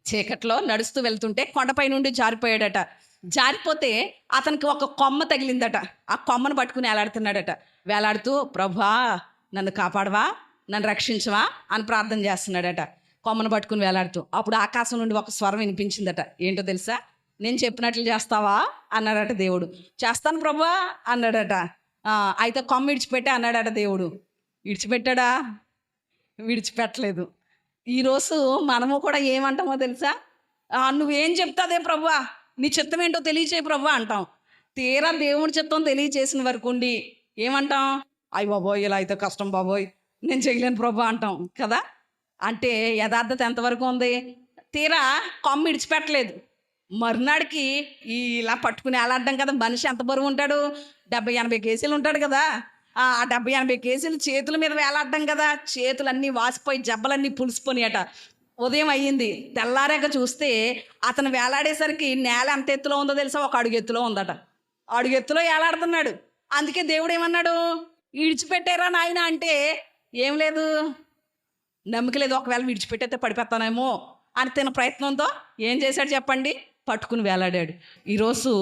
చీకట్లో నడుస్తూ వెళ్తుంటే కొండపై నుండి జారిపోయాడట. జారిపోతే అతనికి ఒక కొమ్మ తగిలిందట. ఆ కొమ్మను పట్టుకుని వేలాడుతూ ప్రభువా నన్ను కాపాడవా, నన్ను రక్షించవా అని ప్రార్థన చేస్తున్నాడట. కొమ్మను పట్టుకుని వేలాడుతూ. అప్పుడు ఆకాశం నుండి ఒక స్వరం వినిపించిందట. ఏంటో తెలుసా? నేను చెప్పినట్లు చేస్తావా అన్నాడట దేవుడు. చేస్తాను ప్రభువా అన్నాడట. అయితే కొమ్మ విడిచిపెట్టే అన్నాడట దేవుడు. విడిచిపెట్టాడా? విడిచిపెట్టలేదు. ఈరోజు మనము కూడా ఏమంటామో తెలుసా? నువ్వేం చెప్తాదే ప్రభువా, నీ చిత్తం ఏంటో తెలియచేయ ప్రభా అంటాం. తీరా దేవుని చిత్తం తెలియచేసిన వరకు ఉండి ఏమంటాం? అయ్య బాబోయ్, ఇలా అయితే కష్టం బాబోయ్, నేను చేయలేను ప్రభా అంటాం కదా. అంటే యథార్థత ఎంతవరకు ఉంది? తీరా కొమ్మ ఇడిచిపెట్టలేదు. మరునాడికి ఇలా పట్టుకుని అలాడ్డం కదా. మనిషి ఎంత బరువు ఉంటాడు? 70-80 కేజీలు ఉంటాడు కదా. ఆ 70-80 కేజీలు చేతుల మీద వేలాడ్డం కదా. చేతులన్నీ వాసిపోయి జబ్బలన్నీ పులిసిపోయినాయట. ఉదయం అయ్యింది, తెల్లారాక చూస్తే అతను వేలాడేసరికి నేల ఎంత ఎత్తులో ఉందో తెలుసా? ఒక అడుగు ఎత్తులో ఉందట. అడుగు ఎత్తులో వేలాడుతున్నాడు. అందుకే దేవుడు ఏమన్నాడు? విడిచిపెట్టారా నాయన అంటే ఏం లేదు, నమ్మక లేదు. ఒకవేళ విడిచిపెట్టేస్తే పడిపోతానేమో అని తన ప్రయత్నంతో ఏం చేశాడు చెప్పండి? పట్టుకుని వేలాడాడు. ఈరోజు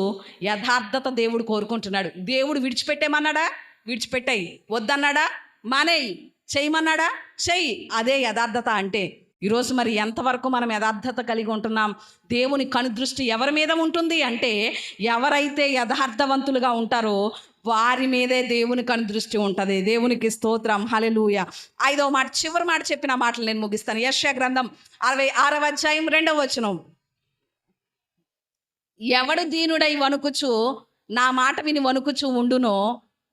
యథార్థత దేవుడు కోరుకుంటున్నాడు. దేవుడు విడిచిపెట్టేమన్నాడా? విడిచిపెట్టాయి. వద్దన్నాడా? మానేయి. చేయమన్నాడా? చెయ్యి. అదే యథార్థత అంటే. ఈరోజు మరి ఎంతవరకు మనం యథార్థత కలిగి ఉంటున్నాం? దేవుని కనుదృష్టి ఎవరి మీద ఉంటుంది అంటే, ఎవరైతే యథార్థవంతులుగా ఉంటారో వారి మీదే దేవుని కనుదృష్టి ఉంటుంది. దేవునికి స్తోత్రం, హల్లెలూయా. 5వ మాట, చివరి మాట చెప్పిన మాటలు నేను ముగిస్తాను. యెషయా గ్రంథం 66వ అధ్యాయం 2వ వచనం. ఎవడు దీనుడై వణుకుచు నా మాట విని వణుకుచు ఉండునో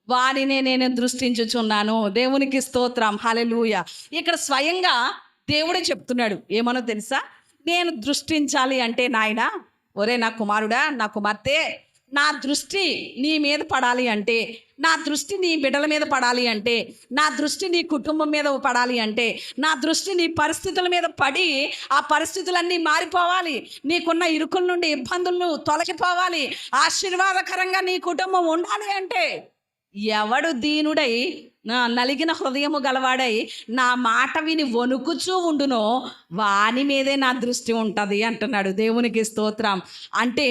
వారినే నేను దృష్టించుచున్నాను. దేవునికి స్తోత్రం, హల్లెలూయా. ఇక్కడ స్వయంగా దేవుడే చెప్తున్నాడు. ఏమనో తెలుసా? నేను దృష్టించాలి అంటే నాయనా, ఒరే నా కుమారుడా, నా కుమార్తె, నా దృష్టి నీ మీద పడాలి అంటే, నా దృష్టి నీ బిడ్డల మీద పడాలి అంటే, నా దృష్టి నీ కుటుంబం మీద పడాలి అంటే, నా దృష్టి నీ పరిస్థితుల మీద పడి ఆ పరిస్థితులన్నీ మారిపోవాలి. నీకున్న ఇరుకుల నుండి ఇబ్బందులను తొలగిపోవాలి. ఆశీర్వాదకరంగా నీ కుటుంబం ఉండాలి అంటే, ఎవడు దీనుడై నలిగిన హృదయము గలవాడై నా మాట విని వణుకుచూ ఉండునో వాని మీదే నా దృష్టి ఉంటుంది అంటున్నాడు. దేవునికి స్తోత్రం. అంటే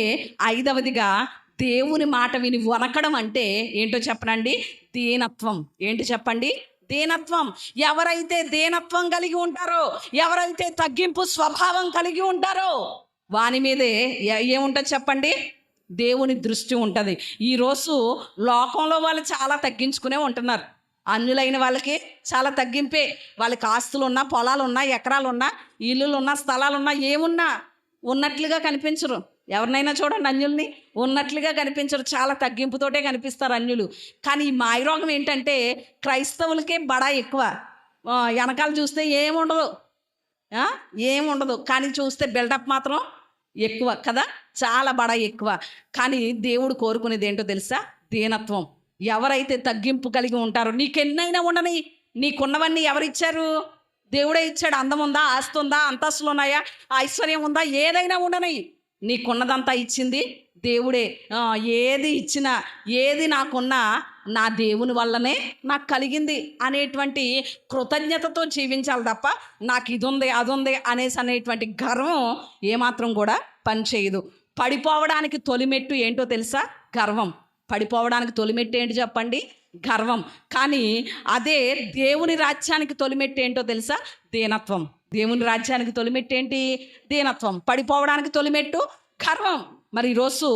5వదిగా దేవుని మాట విని వణకడం అంటే ఏంటో చెప్పనండి? దీనత్వం. ఏంటి చెప్పండి? దీనత్వం. ఎవరైతే దీనత్వం కలిగి ఉంటారో, ఎవరైతే తగ్గింపు స్వభావం కలిగి ఉంటారో వాని మీదే ఏముంటుంది చెప్పండి? దేవుని దృష్టి ఉంటుంది. ఈరోజు లోకంలో వాళ్ళు చాలా తగ్గించుకునే ఉంటున్నారు. అన్యులైన వాళ్ళకి చాలా తగ్గింపే. వాళ్ళకి ఆస్తులు ఉన్నా, పొలాలు ఉన్నా, ఎకరాలు ఉన్నా, ఇల్లులు ఉన్నా, స్థలాలు ఉన్నా, ఏమున్నా ఉన్నట్లుగా కనిపించరు. ఎవరినైనా చూడండి, అన్యుల్ని ఉన్నట్లుగా కనిపించరు. చాలా తగ్గింపుతోటే కనిపిస్తారు అన్యులు. కానీ ఈ మాయరోగం ఏంటంటే క్రైస్తవులకే బడా ఎక్కువ. వెనకాల చూస్తే ఏముండదు, ఏముండదు. కానీ చూస్తే బిల్డప్ మాత్రం ఎక్కువ కదా. చాలా బడా ఎక్కువ. కానీ దేవుడు కోరుకునేది ఏంటో తెలుసా? దీనత్వం. ఎవరైతే తగ్గింపు కలిగి ఉంటారో, నీకెన్నైనా ఉండని, నీకున్నవన్నీ ఎవరిచ్చారు? దేవుడే ఇచ్చాడు. అందం ఉందా, ఆస్తి ఉందా, అంతస్తులు ఉన్నాయా, ఐశ్వర్యం ఉందా, ఏదైనా ఉండని, నీకున్నదంతా ఇచ్చింది దేవుడే. ఏది ఇచ్చినా, ఏది నాకున్నా నా దేవుని వల్లనే నాకు కలిగింది అనేటువంటి కృతజ్ఞతతో జీవించాలి తప్ప నాకు ఇది ఉంది, అది ఉంది అనేటువంటి గర్వం ఏమాత్రం కూడా పనిచేయదు. పడిపోవడానికి తొలిమెట్టు ఏంటో తెలుసా? గర్వం. పడిపోవడానికి తొలిమెట్టు ఏంటి చెప్పండి? గర్వం. కానీ అదే దేవుని రాజ్యానికి తొలిమెట్టు ఏంటో తెలుసా? దీనత్వం. దేవుని రాజ్యానికి తొలిమెట్టు ఏంటి? దీనత్వం. పడిపోవడానికి తొలిమెట్టు గర్వం. మరి ఈరోజు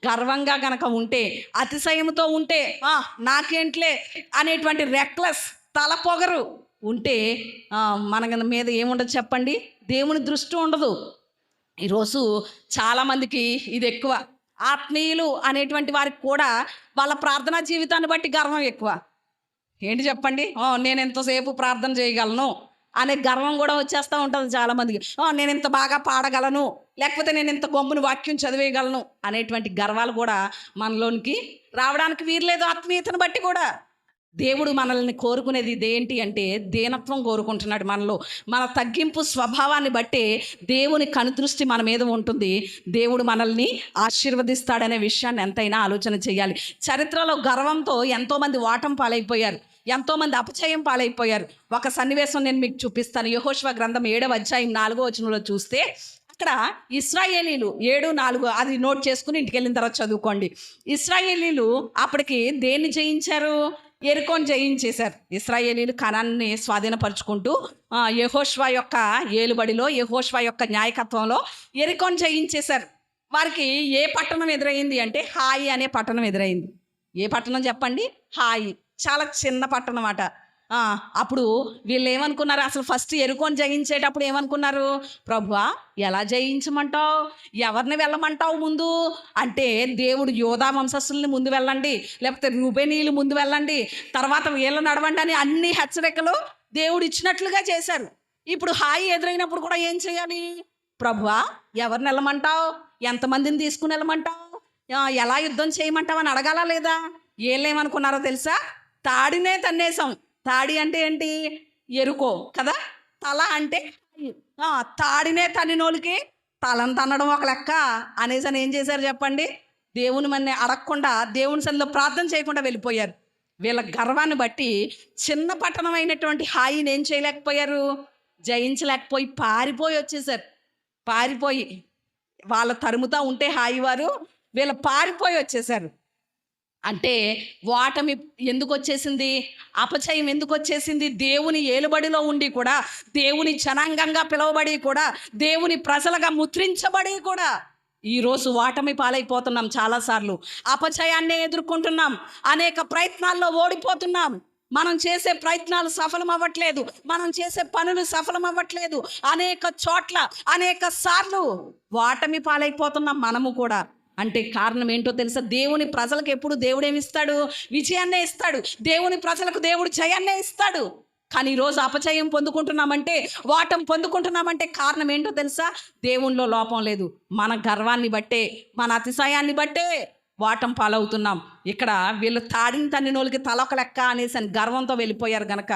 గర్వంగా గనక ఉంటే, అతిశయంతో ఉంటే, నాకేంట్లే అనేటువంటి రెక్లెస్ తల పొగరు ఉంటే మన మీద ఏముండదు చెప్పండి? దేవుని దృష్టి ఉండదు. ఈరోజు చాలామందికి ఇది ఎక్కువ. ఆత్మీయులు అనేటువంటి వారికి కూడా వాళ్ళ ప్రార్థనా జీవితాన్ని బట్టి గర్వం ఎక్కువ. ఏంటి చెప్పండి? నేను ఎంతసేపు ప్రార్థన చేయగలను అనే గర్వం కూడా వచ్చేస్తూ ఉంటుంది చాలామందికి. నేను ఇంత బాగా పాడగలను, లేకపోతే నేను ఇంత గొంపుని వాక్యం చదివేయగలను అనేటువంటి గర్వాలు కూడా మనలోనికి రావడానికి వీరలేదు. ఆత్మీయతను బట్టి కూడా దేవుడు మనల్ని కోరుకునేది ఇదేంటి అంటే దీనత్వం కోరుకుంటున్నాడు మనలో. మన తగ్గింపు స్వభావాన్ని బట్టి దేవుని కనుదృష్టి మన మీద ఉంటుంది. దేవుడు మనల్ని ఆశీర్వదిస్తాడనే విషయాన్ని ఎంతైనా ఆలోచన చేయాలి. చరిత్రలో గర్వంతో ఎంతోమంది వాటం పాలైపోయారు, ఎంతోమంది అపచయం పాలైపోయారు. ఒక సన్నివేశం నేను మీకు చూపిస్తాను. యెహోషువ గ్రంథం 7వ అధ్యాయం 4వ వచనంలో చూస్తే అక్కడ ఇశ్రాయేలీలు 7:4 అది నోట్ చేసుకుని ఇంటికి వెళ్ళిన తర్వాత చదువుకోండి. ఇశ్రాయేలీలు అప్పటికి దేన్ని జయించారు? యెరికోను జయించేశారు. ఇశ్రాయేలీలు కనాన్ని స్వాధీనపరుచుకుంటూ యెహోషువ యొక్క ఏలుబడిలో, యెహోషువ యొక్క న్యాయకత్వంలో యెరికోను జయించేశారు. వారికి ఏ పట్టణం ఎదురైంది అంటే హాయి అనే పట్టణం ఎదురైంది. ఏ పట్టణం చెప్పండి? హాయి. చాలా చిన్న పట్టణం అట. అప్పుడు వీళ్ళు ఏమనుకున్నారు, అసలు ఫస్ట్ ఎరుకోని జయించేటప్పుడు ఏమనుకున్నారు, ప్రభువా ఎలా జయించమంటావు, ఎవరిని వెళ్ళమంటావు ముందు అంటే, దేవుడు యోధా వంశస్థుల్ని ముందు వెళ్ళండి, లేకపోతే రూబేనీయులు ముందు వెళ్ళండి, తర్వాత వీళ్ళు నడవండి అని అన్ని హెచ్చరికలు దేవుడు ఇచ్చినట్లుగా చేశారు. ఇప్పుడు హాయి ఎదురైనప్పుడు కూడా ఏం చేయాలి, ప్రభువా ఎవరిని వెళ్ళమంటావు, ఎంతమందిని తీసుకుని వెళ్ళమంటావు, ఎలా యుద్ధం చేయమంటావు అని అడగాలా లేదా? ఏమనుకున్నారో తెలుసా, తాడినే తన్నేసాం. తాడి అంటే ఏంటి, ఎరుకో కదా, తల అంటే తాడినే తన్నినోళ్ళకి తలను తన్నడం ఒక లెక్క అనేసి అని ఏం చేశారు చెప్పండి, దేవుని మన్ని అడగకుండా దేవుని సన్నిధిలో ప్రార్థన చేయకుండా వెళ్ళిపోయారు. వీళ్ళ గర్వాన్ని బట్టి చిన్న పట్టణం అయినటువంటి హాయిని ఏం చేయలేకపోయారు, జయించలేకపోయి పారిపోయి వచ్చేసారు. పారిపోయి వాళ్ళ తరుముతా ఉంటే హాయి వారు వీళ్ళ పారిపోయి వచ్చేసారు. అంటే ఓటమి ఎందుకు వచ్చేసింది, అపచయం ఎందుకు వచ్చేసింది, దేవుని ఏలుబడిలో ఉండి కూడా, దేవుని జనాంగంగా పిలువబడి కూడా, దేవుని ప్రజలుగా ముద్రించబడి కూడా ఈరోజు ఓటమి పాలైపోతున్నాం. చాలాసార్లు అపచయాన్నే ఎదుర్కొంటున్నాం, అనేక ప్రయత్నాల్లో ఓడిపోతున్నాం. మనం చేసే ప్రయత్నాలు సఫలం అవ్వట్లేదు, మనం చేసే పనులు సఫలం అవ్వట్లేదు, అనేక చోట్ల అనేక సార్లు ఓటమి పాలైపోతున్నాం మనము కూడా. అంటే కారణం ఏంటో తెలుసా, దేవుని ప్రజలకు ఎప్పుడు దేవుడు ఏమిస్తాడు, విజయాన్నే ఇస్తాడు. దేవుని ప్రజలకు దేవుడు జయాన్నే ఇస్తాడు. కానీ ఈరోజు అపచయం పొందుకుంటున్నామంటే, ఓటమి పొందుకుంటున్నామంటే కారణం ఏంటో తెలుసా, దేవునిలో లోపం లేదు, మన గర్వాన్ని బట్టే, మన అతిశయాన్ని బట్టే ఓటం పాలవుతున్నాం. ఇక్కడ వీళ్ళు తాడిని తన్నినోళ్ళకి తలొక లెక్క అనేసి అని గర్వంతో వెళ్ళిపోయారు గనక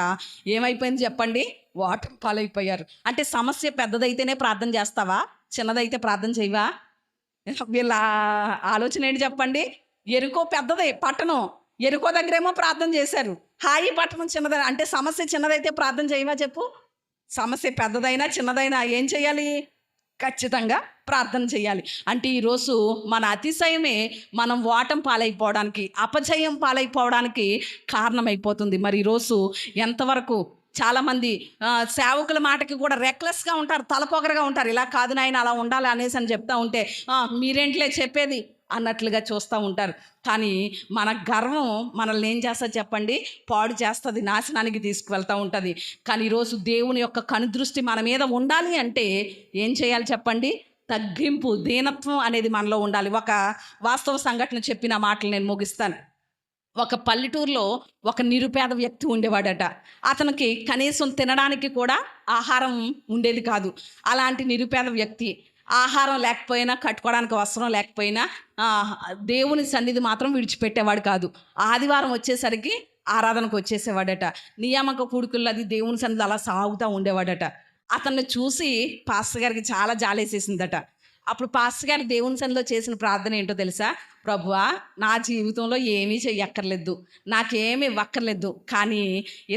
ఏమైపోయింది చెప్పండి, ఓటం పాలైపోయారు. అంటే సమస్య పెద్దదైతేనే ప్రార్థన చేస్తావా, చిన్నదైతే ప్రార్థన చేయవా? వీళ్ళ ఆలోచన ఏంటి చెప్పండి, ఎరుకో పెద్దదే పట్టణం, ఎరుకో దగ్గరేమో ప్రార్థన చేశారు, హాయి పట్టణం చిన్నదే. అంటే సమస్య చిన్నదైతే ప్రార్థన చేయవా చెప్పు, సమస్య పెద్దదైనా చిన్నదైనా ఏం చేయాలి, ఖచ్చితంగా ప్రార్థన చేయాలి. అంటే ఈరోజు మన అతిశయమే మనం ఓటం పాలైపోవడానికి, అపజయం పాలైపోవడానికి కారణమైపోతుంది. మరి ఈరోజు ఎంతవరకు చాలామంది సేవకుల మాటకి కూడా రెక్లెస్గా ఉంటారు, తలపొగరగా ఉంటారు. ఇలా కాదు నాయన అలా ఉండాలి అనేసి అని చెప్తా ఉంటే మీరేంట్లే చెప్పేది అన్నట్లుగా చూస్తూ ఉంటారు. కానీ మన గర్వం మనల్ని ఏం చేస్తుంది చెప్పండి, పాడు చేస్తుంది, నాశనానికి తీసుకువెళ్తూ ఉంటుంది. కానీ ఈరోజు దేవుని యొక్క కనుదృష్టి మన మీద ఉండాలి అంటే ఏం చేయాలి చెప్పండి, తగ్గింపు, దీనత్వం అనేది మనలో ఉండాలి. ఒక వాస్తవ సంఘటన చెప్పిన మాటలు నేను ముగిస్తాను. ఒక పల్లెటూరులో ఒక నిరుపేద వ్యక్తి ఉండేవాడట. అతనికి కనీసం తినడానికి కూడా ఆహారం ఉండేది కాదు. అలాంటి నిరుపేద వ్యక్తి ఆహారం లేకపోయినా, కట్టుకోవడానికి వస్త్రం లేకపోయినా దేవుని సన్నిధి మాత్రం విడిచిపెట్టేవాడు కాదు. ఆదివారం వచ్చేసరికి ఆరాధనకు వచ్చేసేవాడట. నియామక కూడుకుల్లో అది దేవుని సన్నిధి అలా సాగుతూ ఉండేవాడట. అతన్ని చూసి పాస్టర్ గారికి చాలా జాలేసేసిందట. అప్పుడు పాస్టర్ గారు దేవుని సన్నిధిలో చేసిన ప్రార్థన ఏంటో తెలుసా, ప్రభువా నా జీవితంలో ఏమీ చెయ్యక్కర్లేదు, నాకేమీ ఇవ్వక్కర్లేదు, కానీ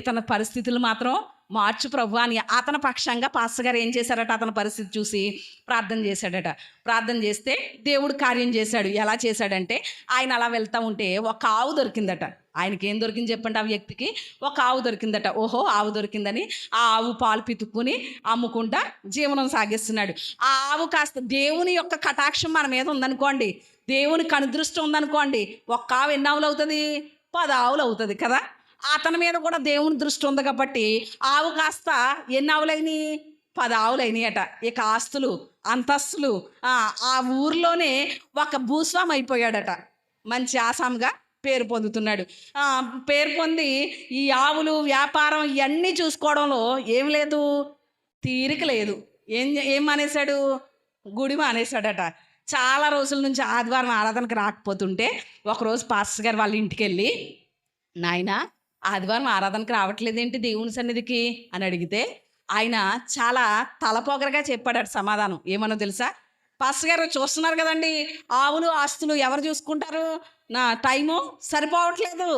ఇతని పరిస్థితులు మాత్రం మార్చు ప్రభు అని అతని పక్షంగా పాస్టర్ గారు ఏం చేశారట, అతని పరిస్థితి చూసి ప్రార్థన చేశాడట. ప్రార్థన చేస్తే దేవుడు కార్యం చేశాడు. ఎలా చేశాడంటే, ఆయన అలా వెళ్తూ ఉంటే ఒక ఆవు దొరికిందట. ఆయనకి ఏం దొరికింది చెప్పండి, ఆ వ్యక్తికి ఒక ఆవు దొరికిందట. ఓహో ఆవు దొరికిందని ఆ ఆవు పాలు పితుక్కుని అమ్ముకుంటా జీవనం సాగిస్తున్నాడు. ఆ ఆవు కాస్త దేవుని యొక్క కటాక్షం మన మీద ఉందనుకోండి, దేవుని కనుదృష్టి ఉందనుకోండి, ఒక్క ఆవు ఎన్ని ఆవులు అవుతుంది, 10 ఆవులు అవుతుంది కదా. అతని మీద కూడా దేవుని దృష్టి ఉంది కాబట్టి ఆవు కాస్త ఎన్ని ఆవులైనవి, 10 ఆవులైనాయి అట. ఇక ఆస్తులు అంతస్తులు, ఆ ఊర్లోనే ఒక భూస్వామి అయిపోయాడట. మంచి ఆసాంగా పేరు పొందుతున్నాడు. పేరు పొంది ఈ ఆవులు వ్యాపారం ఇవన్నీ చూసుకోవడంలో ఏం లేదు, తీరిక లేదు. ఏం మానేశాడు, గుడి మానేశాడట. చాలా రోజుల నుంచి ఆదివారం ఆరాధనకు రాకపోతుంటే ఒకరోజు పాస్టర్ గారు వాళ్ళ ఇంటికి వెళ్ళి, నాయనా ఆదివారం ఆరాధనకు రావట్లేదేంటి దేవుని సన్నిధికి అని అడిగితే ఆయన చాలా తలపోగరగా చెప్పాడు సమాధానం. ఏమనో తెలుసా, పాస్టర్ గారు చూస్తున్నారు కదండి, ఆవులు ఆస్తులు ఎవరు చూసుకుంటారు, నా టైము సరిపోవట్లేదు,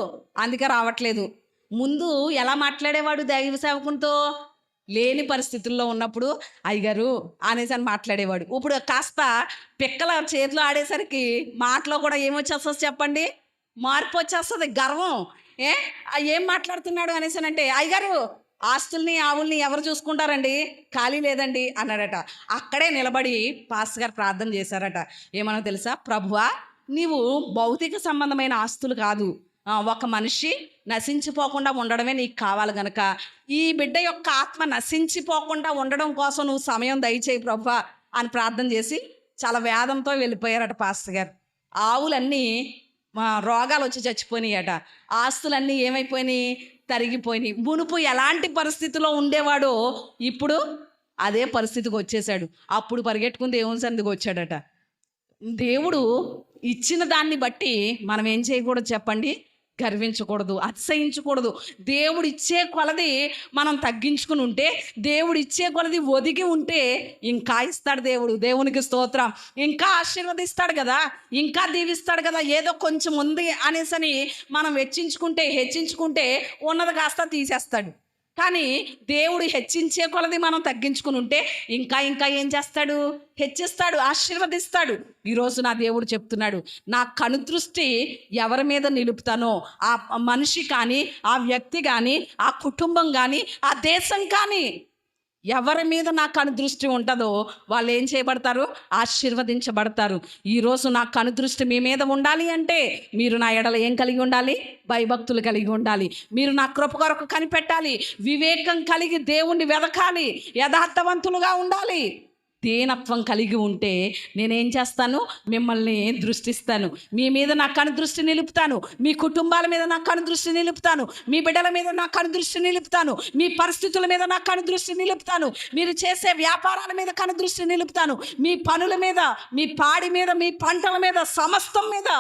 అందుకే రావట్లేదు. ముందు ఎలా మాట్లాడేవాడు దైవ సేవకునితో, లేని పరిస్థితుల్లో ఉన్నప్పుడు అయ్యగారు అనేసి అని మాట్లాడేవాడు. ఇప్పుడు కాస్త పిక్కల చేతిలో ఆడేసరికి మాటలో కూడా ఏమొచ్చేస్తుంది చెప్పండి, మార్పు వచ్చేస్తుంది. గర్వం, ఏం మాట్లాడుతున్నాడు అనేసి అంటే, అయ్యగారు ఆస్తుల్ని ఆవుల్ని ఎవరు చూసుకుంటారండి, ఖాళీ లేదండి అన్నాడట. అక్కడే నిలబడి పాస్టర్ గారు ప్రార్థన చేశారట. ఏమన్నా తెలుసా, ప్రభువా నీవు భౌతిక సంబంధమైన ఆస్తులు కాదు, ఒక మనిషి నశించిపోకుండా ఉండడమే నీకు కావాలి గనక ఈ బిడ్డ యొక్క ఆత్మ నశించిపోకుండా ఉండడం కోసం నువ్వు సమయం దయచేయి ప్రభువా అని ప్రార్థన చేసి చాలా వేదంతో వెళ్ళిపోయారట పాస్టర్ గారు. ఆవులన్నీ రోగాలు వచ్చి చచ్చిపోయినాయట, ఆస్తులన్నీ ఏమైపోయినాయి, తరిగిపోయినాయి. మునుపు ఎలాంటి పరిస్థితిలో ఉండేవాడో ఇప్పుడు అదే పరిస్థితికి వచ్చేసాడు. అప్పుడు పరిగెట్టుకుని దేవుని సన్నిధికి వచ్చాడట. దేవుడు ఇచ్చిన దాన్ని బట్టి మనం ఏం చేయకూడదు చెప్పండి, గర్వించకూడదు, అతిశయించకూడదు. దేవుడు ఇచ్చే కొలది మనం తగ్గించుకుని ఉంటే, దేవుడు ఇచ్చే కొలది ఒదిగి ఉంటే ఇంకా ఇస్తాడు దేవుడు. దేవునికి స్తోత్రం. ఇంకా ఆశీర్వదిస్తాడు కదా, ఇంకా దీవిస్తాడు కదా. ఏదో కొంచెం ఉంది అనేసని మనం హెచ్చించుకుంటే ఉన్నది కాస్త తీసేస్తాడు. కానీ దేవుడు హెచ్చించే కొలది మనం తగ్గించుకుని ఉంటే ఇంకా ఏం చేస్తాడు, హెచ్చిస్తాడు, ఆశీర్వదిస్తాడు. ఈరోజు నా దేవుడు చెప్తున్నాడు, నా కనుదృష్టి ఎవరి మీద నిలుపుతానో ఆ మనిషి కానీ, ఆ వ్యక్తి కానీ, ఆ కుటుంబం కానీ, ఆ దేశం కానీ, ఎవరి మీద నా కనుదృష్టి ఉంటుందో వాళ్ళు ఏం చేయబడతారు, ఆశీర్వదించబడతారు. ఈరోజు నా కనుదృష్టి మీ మీద ఉండాలి అంటే మీరు నా ఎడల ఏం కలిగి ఉండాలి, భయభక్తులు కలిగి ఉండాలి. మీరు నా కృప కొరకు కనిపెట్టాలి, వివేకం కలిగి దేవుణ్ణి వెదకాలి, యథార్థవంతులుగా ఉండాలి. దీనత్వం కలిగి ఉంటే నేనేం చేస్తాను, మిమ్మల్ని దృష్టిస్తాను. మీ మీద నా కనుదృష్టి నిలుపుతాను, మీ కుటుంబాల మీద నా కనుదృష్టి నిలుపుతాను, మీ బిడ్డల మీద నా కనుదృష్టి నిలుపుతాను, మీ పరిస్థితుల మీద నా కనుదృష్టి నిలుపుతాను, మీరు చేసే వ్యాపారాల మీద కనుదృష్టి నిలుపుతాను, మీ పనుల మీద, మీ పాడి మీద, మీ పంటల మీద, సమస్తం మీద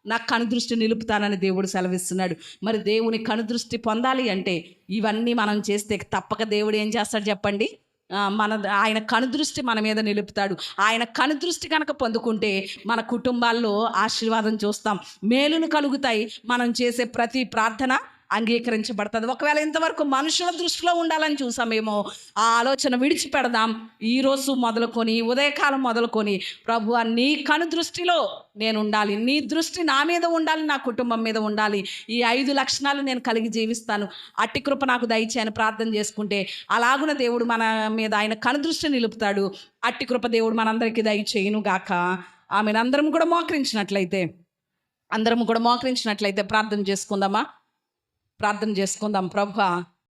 నా కనుదృష్టి నిలుపుతానని దేవుడు సెలవిస్తున్నాడు. మరి దేవుని కనుదృష్టి పొందాలి అంటే ఇవన్నీ మనం చేస్తే తప్పక దేవుడు ఏం చేస్తాడు చెప్పండి, ఆయన కనుదృష్టి మన మీద నిలుపుతాడు. ఆయన కనుదృష్టి కనుక పొందుకుంటే మన కుటుంబాల్లో ఆశీర్వాదం చూస్తాం, మేలులు కలుగుతాయి. మనం చేసే ప్రతి ప్రార్థన అంగీకరించబడుతుంది. ఒకవేళ ఇంతవరకు మనుషుల దృష్టిలో ఉండాలని చూసామేమో, ఆ ఆలోచన విడిచిపెడదాం. ఈరోజు మొదలుకొని, ఉదయకాలం మొదలుకొని, ప్రభువా నీ కనుదృష్టిలో నేను ఉండాలి, నీ దృష్టి నా మీద ఉండాలి, నా కుటుంబం మీద ఉండాలి. ఈ 5 లక్షణాలు నేను కలిగి జీవిస్తాను, అట్టి కృప నాకు దయచేయని ప్రార్థన చేసుకుంటే అలాగున దేవుడు మన మీద ఆయన కనుదృష్టి నిలుపుతాడు. అట్టి కృప దేవుడు మనందరికీ దయచేయును గాక. ఆమెను అందరం కూడా మోకరించినట్లయితే ప్రార్థన చేసుకుందామా? ప్రార్థన చేసుకుందాం. ప్రభువా